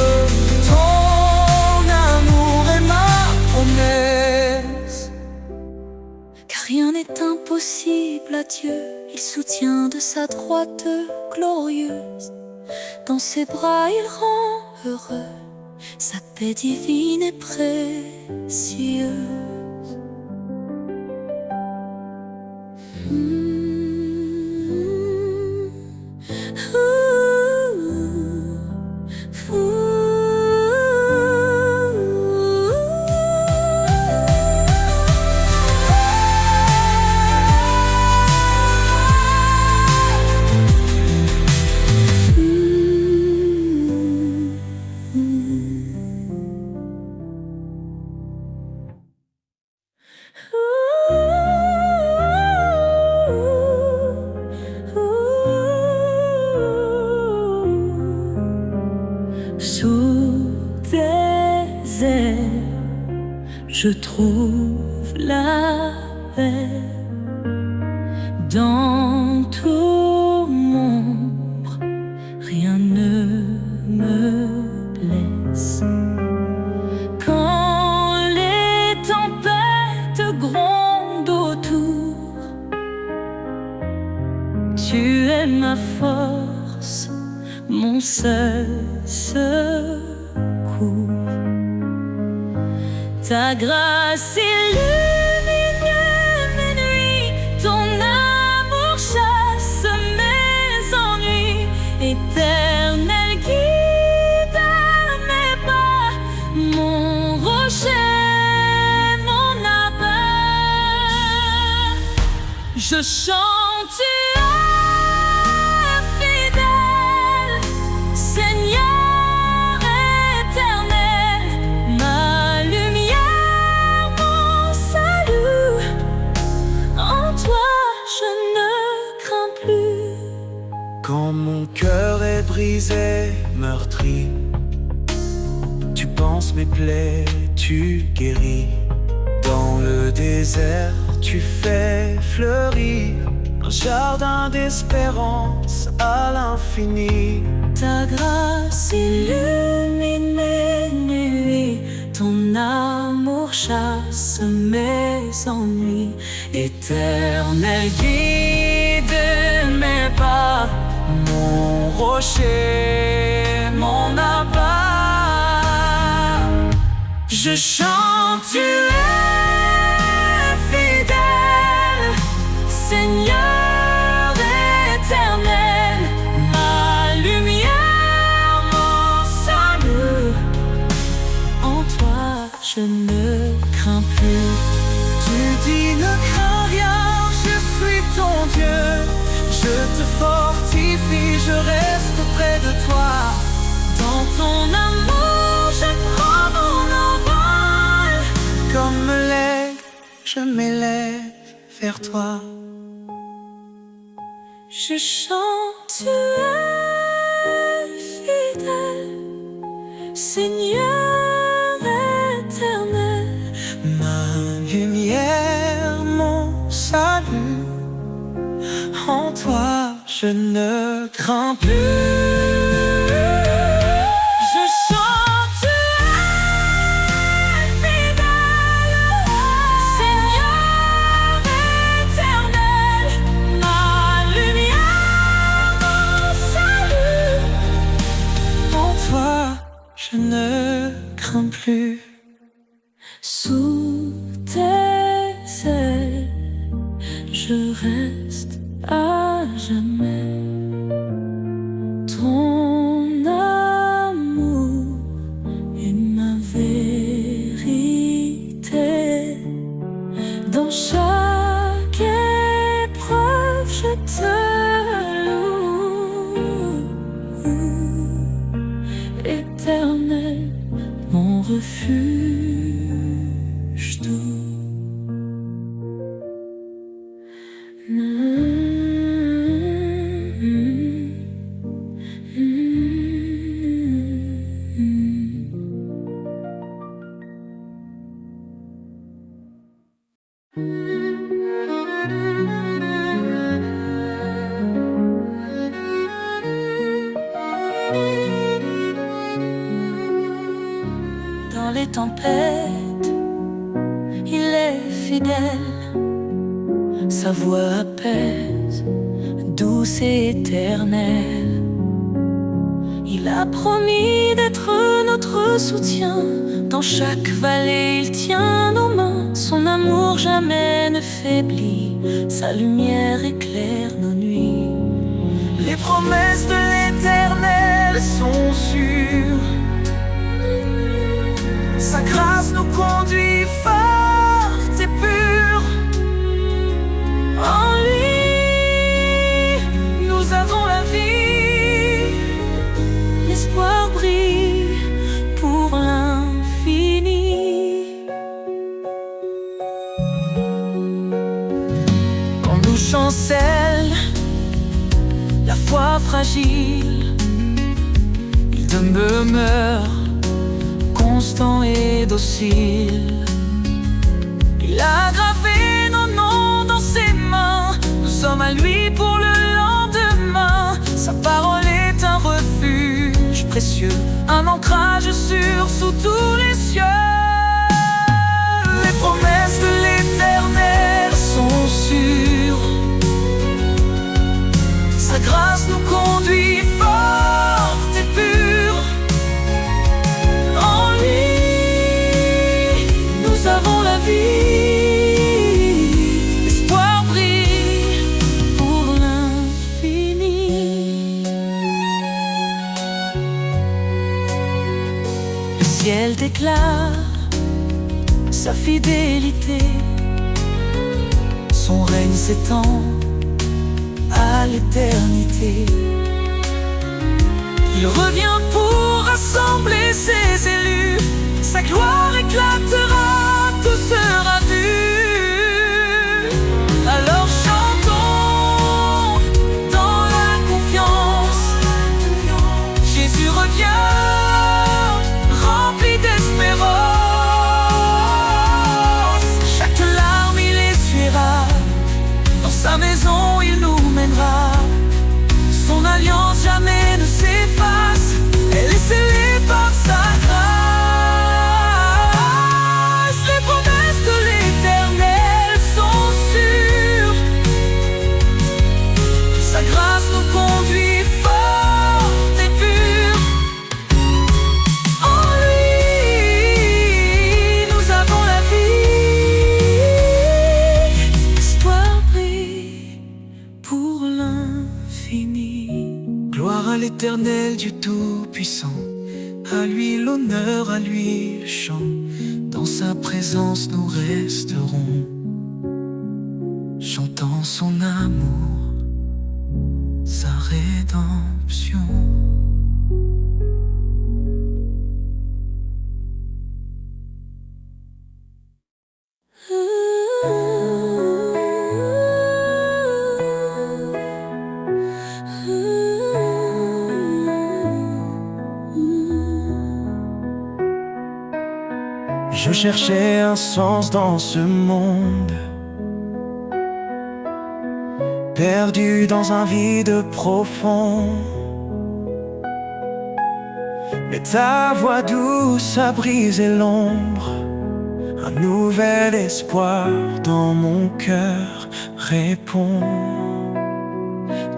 ton amour est ma promesse. Car rien n'est impossible à Dieu, il soutient de sa droite glorieuse. Dans ses bras il rend heureux, sa paix divine est précieuse. Sous tes ailes, je trouve la paix. Dans tout m'ombre, rien ne me blesse. Quand les tempêtes grondent autour, tu es ma force, mon seul secours. Ta grâce illumine mes nuits, ton amour chasse mes ennuis. Éternel guide à mes pas, mon rocher, mon abat. Je chante, tu es fidèle, Seigneur éternel, ma lumière, mon salut. En toi je ne crains plus. Quand mon cœur est brisé, meurtri, tu penses mes plaies, tu guéris. Dans le désert, tu fais fleurir un jardin d'espérance à l'infini. Ta grâce illumine mes nuits, ton amour chasse mes ennuis. Éternel guide mes pas, Mon rocher, mon abat. je chante, tu es fidèle, Seigneur éternel, ma lumière, mon salut. En toi je ne crains plus. Tu dis ne crains rien, je suis ton Dieu. Je te fortifie, je reste près de toi. Dans ton amour je prends mon envol. Comme l'aigle, je m'élève vers toi. Je chante, tu es fidèle, Seigneur éternel, Ma lumière, mon salut. En toi, je ne crains plus. je chante, tu es fidèle, Seigneur éternel, ma lumière, mon salut. En toi, je ne crains plus. Sous tes ailes, je reste à jamais. Ton amour est ma vérité. Dans chaque épreuve, je te loue. Éternel, mon refuge doux. Dans les tempêtes, il est fidèle. Sa voix apaise, douce et éternelle. Il a promis d'être notre soutien. Dans chaque vallée, il tient nos mains. Son amour jamais ne faiblit. Sa lumière éclaire nos nuits. Les promesses de l'Éternel sont sûres. Sa grâce nous conduit forte et pure. En lui, nous avons la vie. L'espoir brille pour l'infini. nous chancelle la foi fragile. Il demeure constant et docile. Il a gravé nos noms dans ses mains. Nous sommes à lui pour le lendemain. Sa parole est un refuge précieux, un ancrage sûr sous tous les cieux. Les promesses de l'Éternel sont sûres. Sa grâce nous conduit forte et pure. En lui, nous avons la vie. L'espoir brille pour l'infini. Le ciel déclare sa fidélité. Son règne s'étend à l'éternité. Il revient pour rassembler ses élus. Sa gloire éclatera, tout sera vu. Alors chantons dans la confiance. Jésus revient, rempli d'espérance. Chaque larme il essuiera, dans sa maison il nous mènera. Son alliance jamais ne s'efface, elle est scellée par sa grâce. Les promesses de l'Éternel sont sûres. Sa grâce nous conduit forte et pure. En lui, nous avons la vie. L'espoir brille pour l'infini. Gloire à l'Éternel, Dieu Tout-Puissant. À lui l'honneur, à lui le chant. Dans sa présence nous resterons, chantant son amour, sa rédemption. Je cherchais un sens dans ce monde, perdu dans un vide profond. Mais ta voix douce a brisé l'ombre. Un nouvel espoir dans mon cœur répond.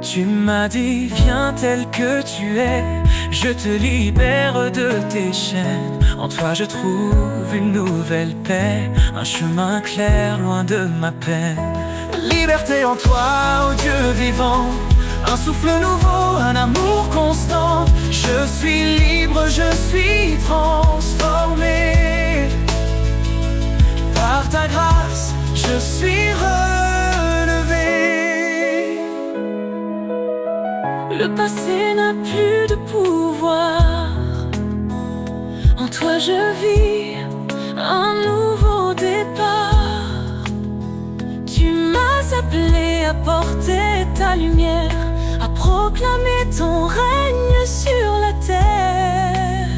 Tu m'as dit, viens tel que tu es, je te libère de tes chaînes. En toi je trouve une nouvelle paix, un chemin clair loin de ma peine. Liberté en toi, ô Dieu vivant, un souffle nouveau, un amour constant. Je suis libre, je suis transformé. Par ta grâce, je suis relevé. Le passé n'a plus de pouvoir. En toi je vis un nouveau départ. Tu m'as appelé à porter ta lumière, à proclamer ton règne sur la terre.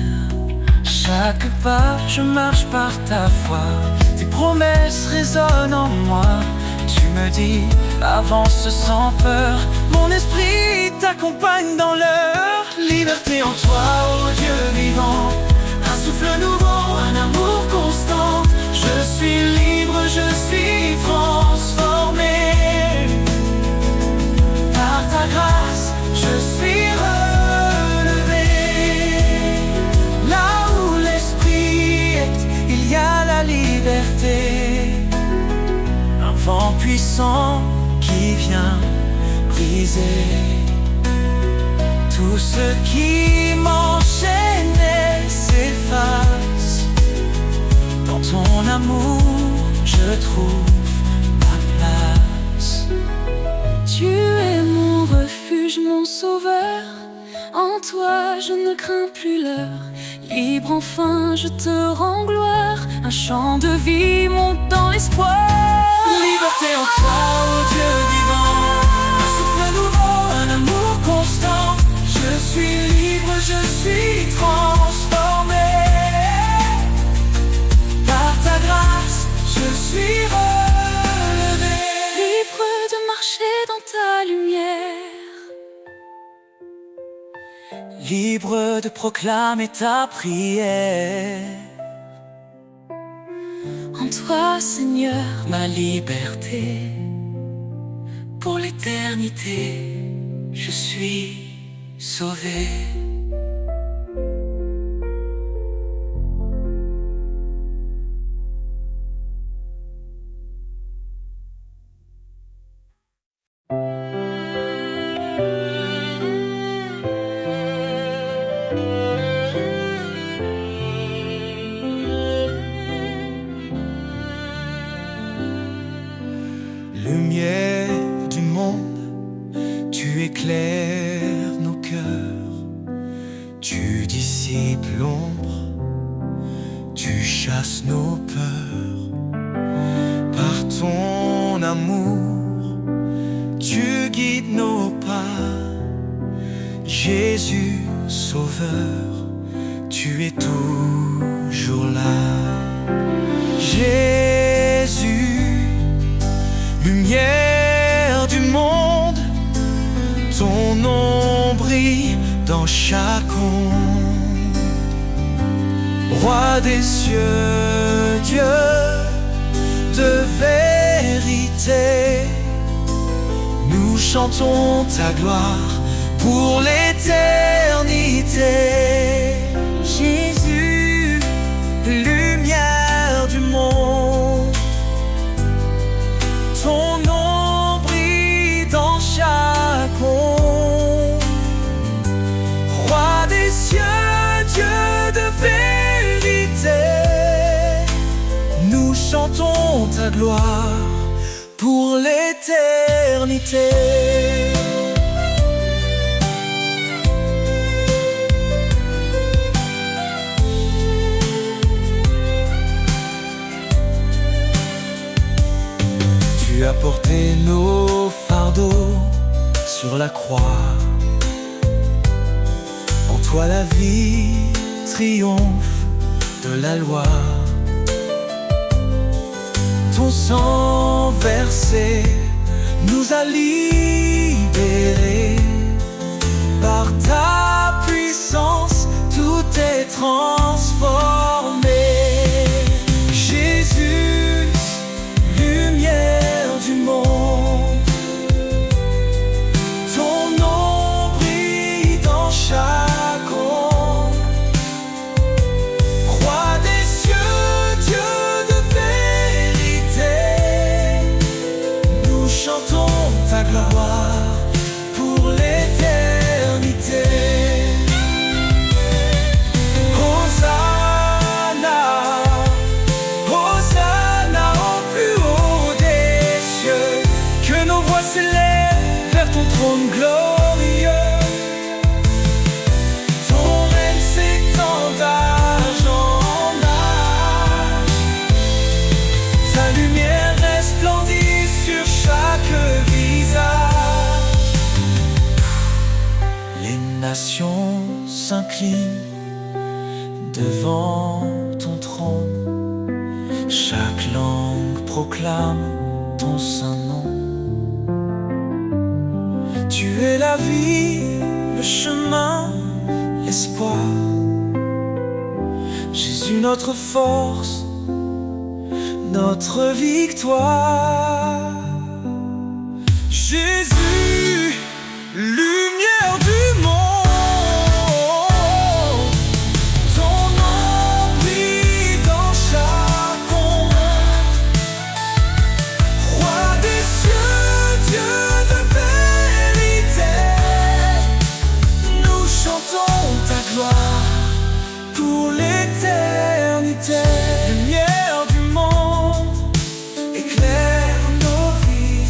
Chaque pas je marche par ta foi, tes promesses résonnent en moi. Tu me dis, avance sans peur, mon esprit t'accompagne dans l'heure. Liberté en toi, ô Dieu vivant, un souffle nouveau, un amour constant. Je suis libre, je suis transformé. Par ta grâce, je suis relevé. Là où l'esprit est, il y a la liberté. Un vent puissant qui vient briser tout ce qui m'enchaînait s'efface. Dans ton amour, je trouve ma place. Tu es mon refuge, mon sauveur. En toi je ne crains plus l'heure. Libre enfin je te rends gloire. Un chant de vie monte dans l'espoir. Liberté en toi, ô Dieu vivant, libre de proclamer ta prière. En toi, Seigneur, ma liberté, pour l'éternité, je suis sauvé. Lumière du monde, tu éclaires nos cœurs, tu dissipes l'ombre, tu chasses nos peurs. Par ton amour, tu guides nos pas. Jésus, Sauveur, tu es toujours là. Jésus, lumière du monde, ton nom brille dans chaque onde. Roi des cieux, Dieu de vérité, nous chantons ta gloire pour l'éternité. Jésus, lumière du monde, ton nom brille dans chaque onde. Roi des cieux, Dieu de vérité, nous chantons ta gloire pour l'éternité. Tu as porté nos fardeaux sur la croix. En toi la vie triomphe de la loi. Ton sang versé nous a libérés. Par ta puissance, tout est transformé. Jésus, lumière du monde, ton nom brille dans chaque onde. Roi des cieux, Dieu de vérité, nous chantons ta gloire pour l'éternité. Hosanna, Hosanna au plus haut des cieux, que nos voix s'élèvent vers ton trône glorieux. Ton règne s'étend d'âge en âge, ta lumière resplendit sur chaque visage. Les nations s'inclinent devant ton trône, chaque langue proclame ton saint nom. Tu es la vie, le chemin, l'espoir. Jésus, notre force, notre victoire. Jésus, lumière du monde, ton nom brille dans chaque onde. Roi des cieux, Dieu de vérité, nous chantons ta gloire pour l'éternité. Lumière du monde, éclaire nos vies.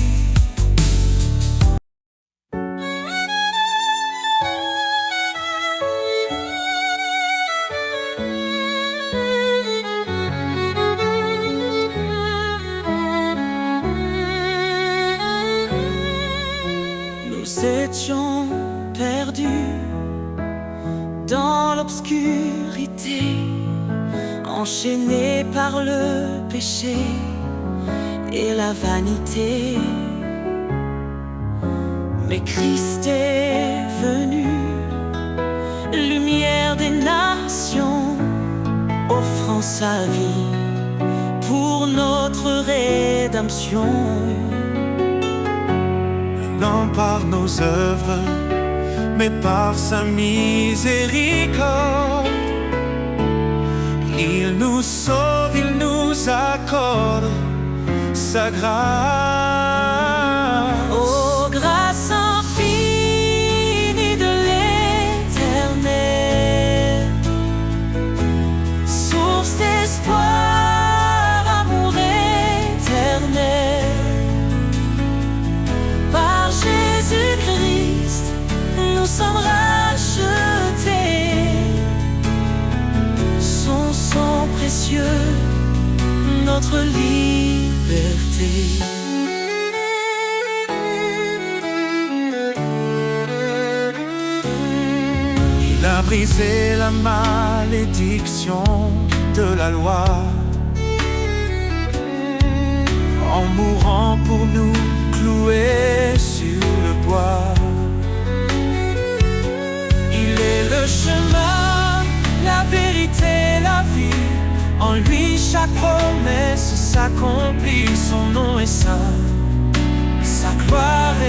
Nous étions perdus dans l'obscurité, enchaînés par le péché et la vanité. Mais Christ est venu sa vie pour notre rédemption. Non par nos œuvres, mais par sa miséricorde. Il nous sauve, il nous accorde sa grâce. Oh, grâce infinie de l'Éternel, source d'espoir, amour éternel. Par Jésus-Christ, nous sommes rachetés. Son sang précieux, notre liberté. Il a brisé la malédiction de la loi en mourant pour nous cloués sur le bois. Il est le chemin, la vérité, la vie. En lui chaque promesse s'accomplit. Son nom est saint, sa gloire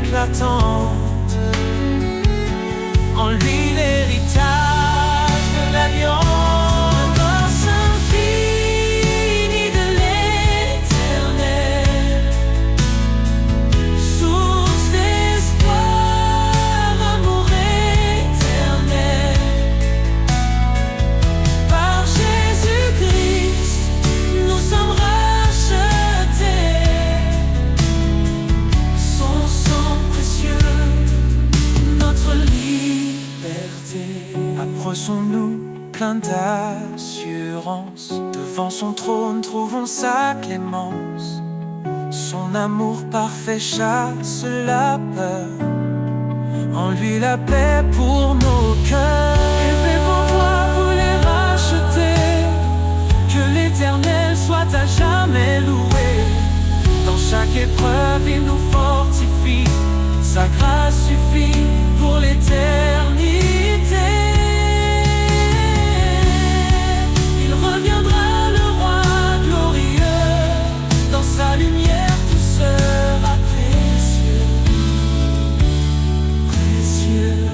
éclatante. En lui l'héritage de l'alliance. Grâce infinie de l'Éternel, source d'espoir, amour éternel. Par Jésus-Christ, nous sommes rachetés. Son sang précieux, notre liberté. Approchons-nous plein d'assurance. Devant son trône, trouvons sa clémence. Son amour parfait chasse la peur. En lui la paix pour nos cœurs. Élevez vos voix, vous les rachetez. Que l'Éternel soit à jamais loué. Dans chaque épreuve, il nous fortifie. Sa grâce suffit pour l'éternité. Il reviendra le roi glorieux. Dans sa lumière, tout sera précieux, précieux.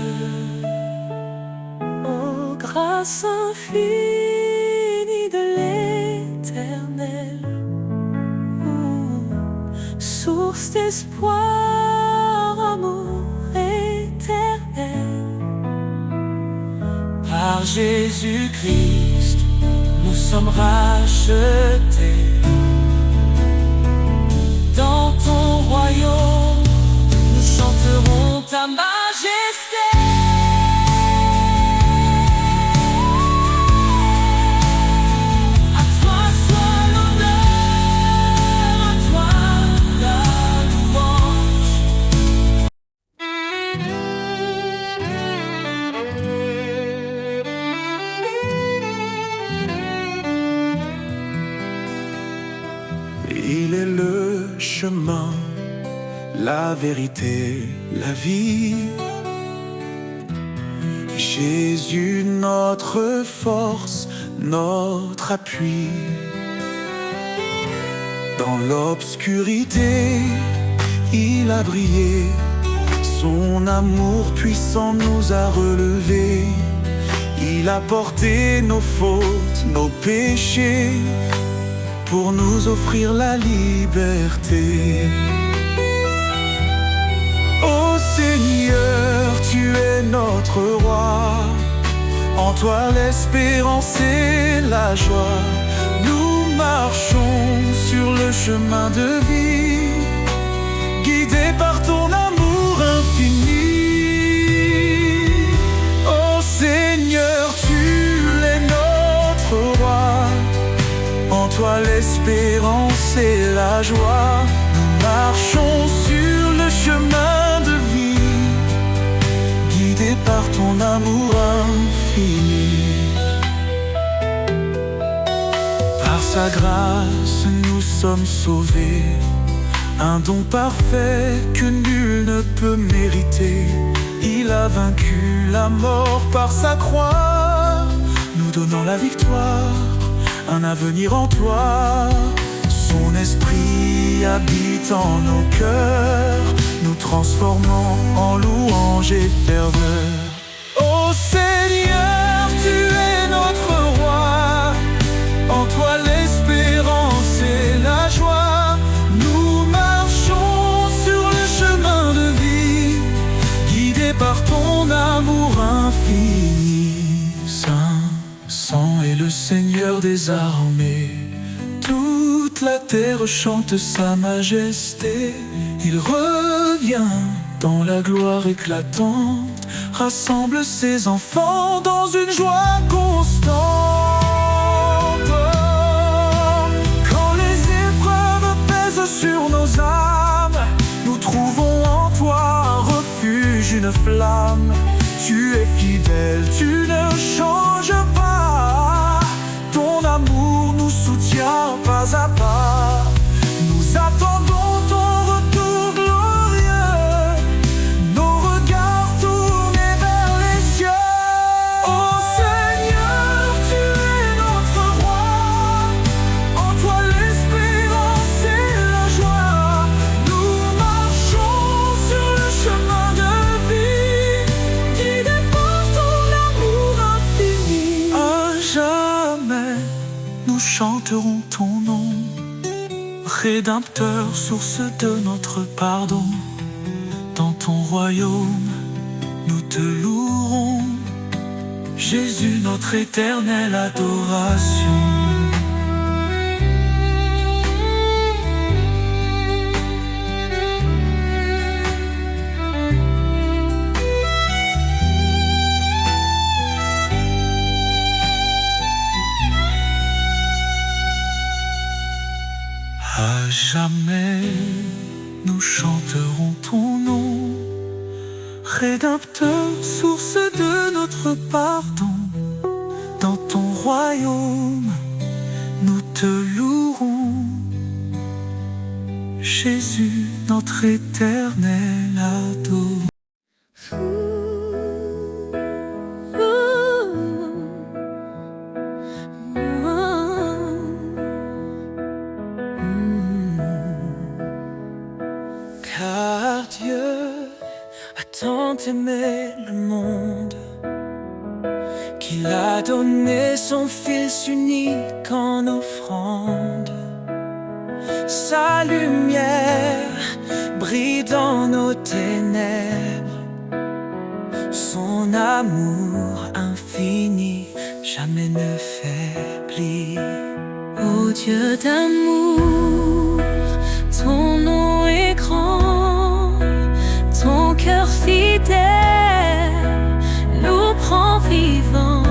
Oh, grâce infinie de l'Éternel, source d'espoir, amour éternel. Par Jésus-Christ, nous sommes rachetés. Dans ton royaume, nous chanterons ta majesté. À toi soit l'honneur, à toi la louange. Il est le chemin, la vérité, la vie. Jésus, notre force, notre appui. Dans l'obscurité, il a brillé. Son amour puissant nous a relevés. Il a porté nos fautes, nos péchés, pour nous offrir la liberté. Ô Seigneur, tu es notre roi. En toi l'espérance et la joie. Nous marchons sur le chemin de vie, guidés par ton amour infini. Ô Seigneur, tu es notre roi. En toi l'espérance et la joie. Nous marchons sur le chemin de vie, guidés par ton amour infini. Par sa grâce nous sommes sauvés, un don parfait que nul ne peut mériter. Il a vaincu la mort par sa croix, nous donnant la victoire. un avenir en toi. Son esprit habite en nos cœurs, nous transformant en louange et ferveur. Ô Seigneur, tu es notre roi, en toi l'espérance et la joie. Nous marchons sur le chemin de vie, guidés par ton amour infini. Saint est le Seigneur des armées, toute la terre chante sa majesté. Il revient dans la gloire éclatante, rassemble ses enfants dans une joie constante. Quand les épreuves pèsent sur nos âmes, nous trouvons en toi un refuge, une flamme. Tu es fidèle, tu ne changes pas. Ton amour nous soutient pas à pas. Nous attendons ton retour glorieux, nos regards tournés vers les cieux. Ô Seigneur, tu es notre roi, en toi l'espérance et la joie. Nous marchons sur le chemin de vie, guidés par ton amour infini. À jamais nous chanterons ton nom, Rédempteur, source de notre pardon. Dans ton royaume, nous te louerons, Jésus, notre éternelle adoration. À jamais, nous chanterons ton nom, Rédempteur, source de notre pardon. Dans ton royaume, nous te louerons, Jésus, notre éternel adoration. Car Dieu a tant aimé le monde qu'il a donné son Fils unique en offrande. Sa lumière brille dans nos ténèbres, son amour infini jamais ne faiblit. Ô Dieu d'amour, ton nom est grand, ton cœur fidèle nous prend vivants.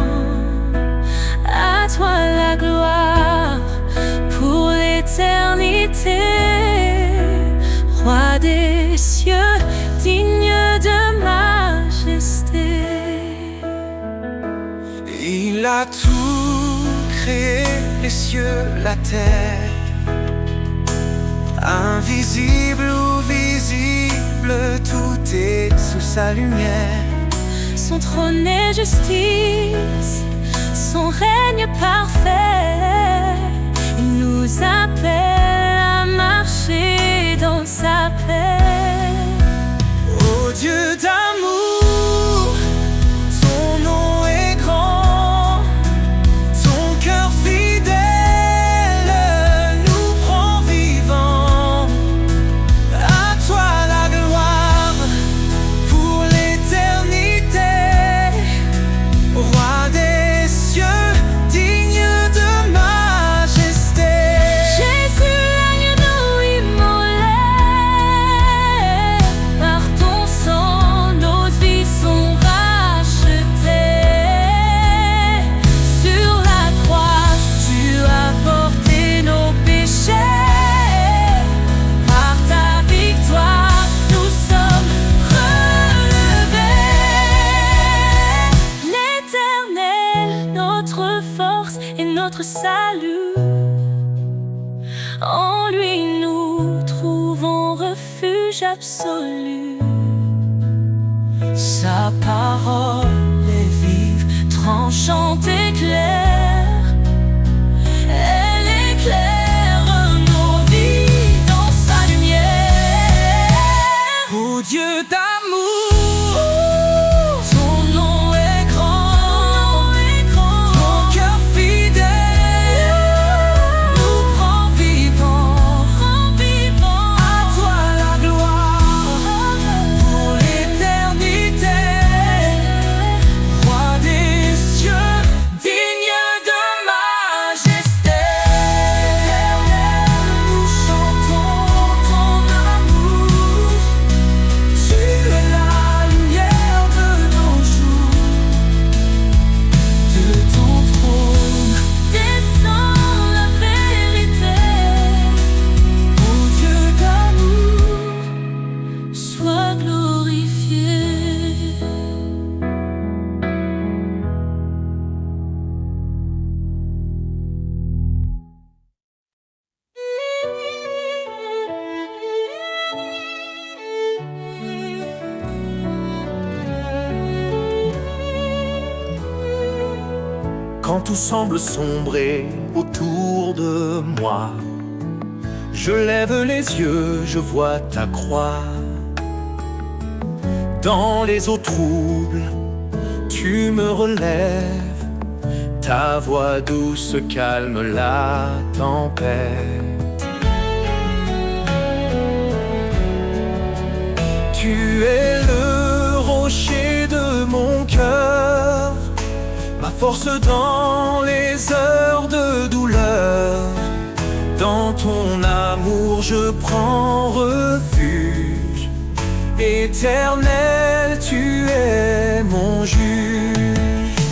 À toi la gloire pour l'éternité, Roi des cieux, digne de majesté. Il a tout créé, les cieux, la terre, invisible ou visible, tout est sous sa lumière. Son trône est justice, son règne parfait. Il nous appelle à marcher dans sa paix. Ô Dieu d'amour, ton nom est grand, ton cœur fidèle nous prend vivants. À toi la gloire pour l'éternité, Roi des cieux, digne de majesté. Jésus, l'agneau immolé, par ton sang nos vies sont rachetées. Sur la croix, tu as porté nos péchés. Par ta victoire, nous sommes relevés. L'Éternel, notre force et notre salut, en lui nous trouvons refuge absolu. Sa parole est vive, tranchante et claire. tout semble sombrer autour de moi. Je lève les yeux, je vois ta croix. Dans les eaux troubles, tu me relèves. Ta voix douce calme la tempête. Tu es le rocher de mon cœur, ma force dans les heures de douleur. Dans ton amour je prends refuge. Éternel, tu es mon juge.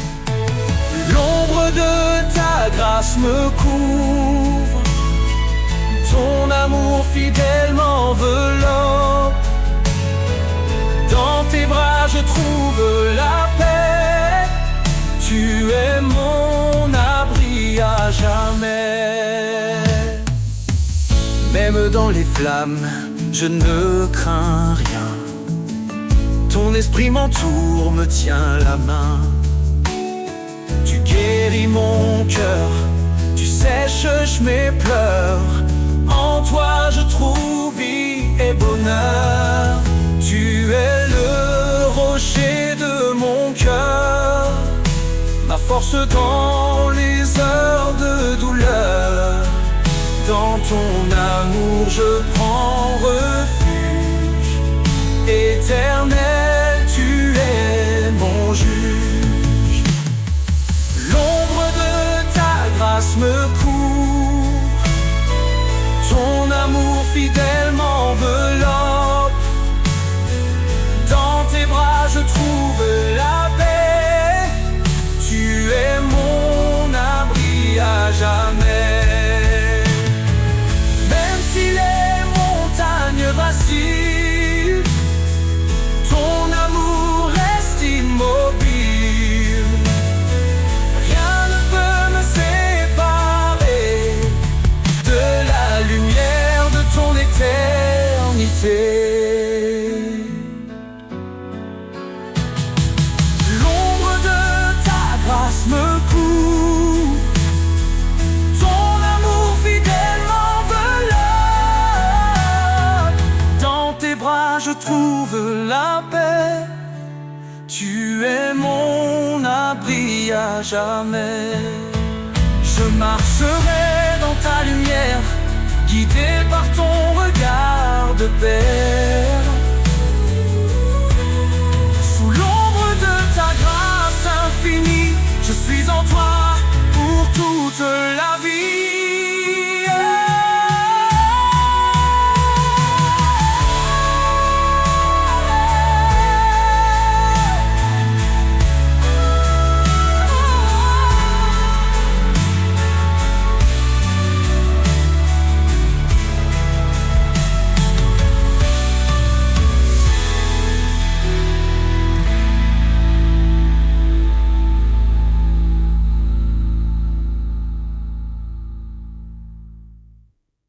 L'ombre de ta grâce me couvre. Ton amour fidèle m'enveloppe. Dans tes bras je trouve la paix. Tu es mon abri à jamais. Même dans les flammes, je ne crains rien. Ton esprit m'entoure, me tient la main. Tu guéris mon cœur, tu sèches mes pleurs. En toi je trouve vie et bonheur. Tu es le rocher de mon cœur, ma force dans les heures de douleur. Dans ton amour je prends refuge. Éternel, tu es mon juge. L'ombre de ta grâce me couvre. Ton amour fidèle m'enveloppe. Dans tes bras je trouve la paix. Tu es mon abri à jamais. Vacille, ton amour reste immobile. Rien ne peut me séparer de la lumière de ton éternité. L'ombre de ta grâce me couvre. Ton amour fidèle m'enveloppe. Je trouve la paix. Tu es mon abri à jamais. Je marcherai dans ta lumière, guidé par ton regard de paix.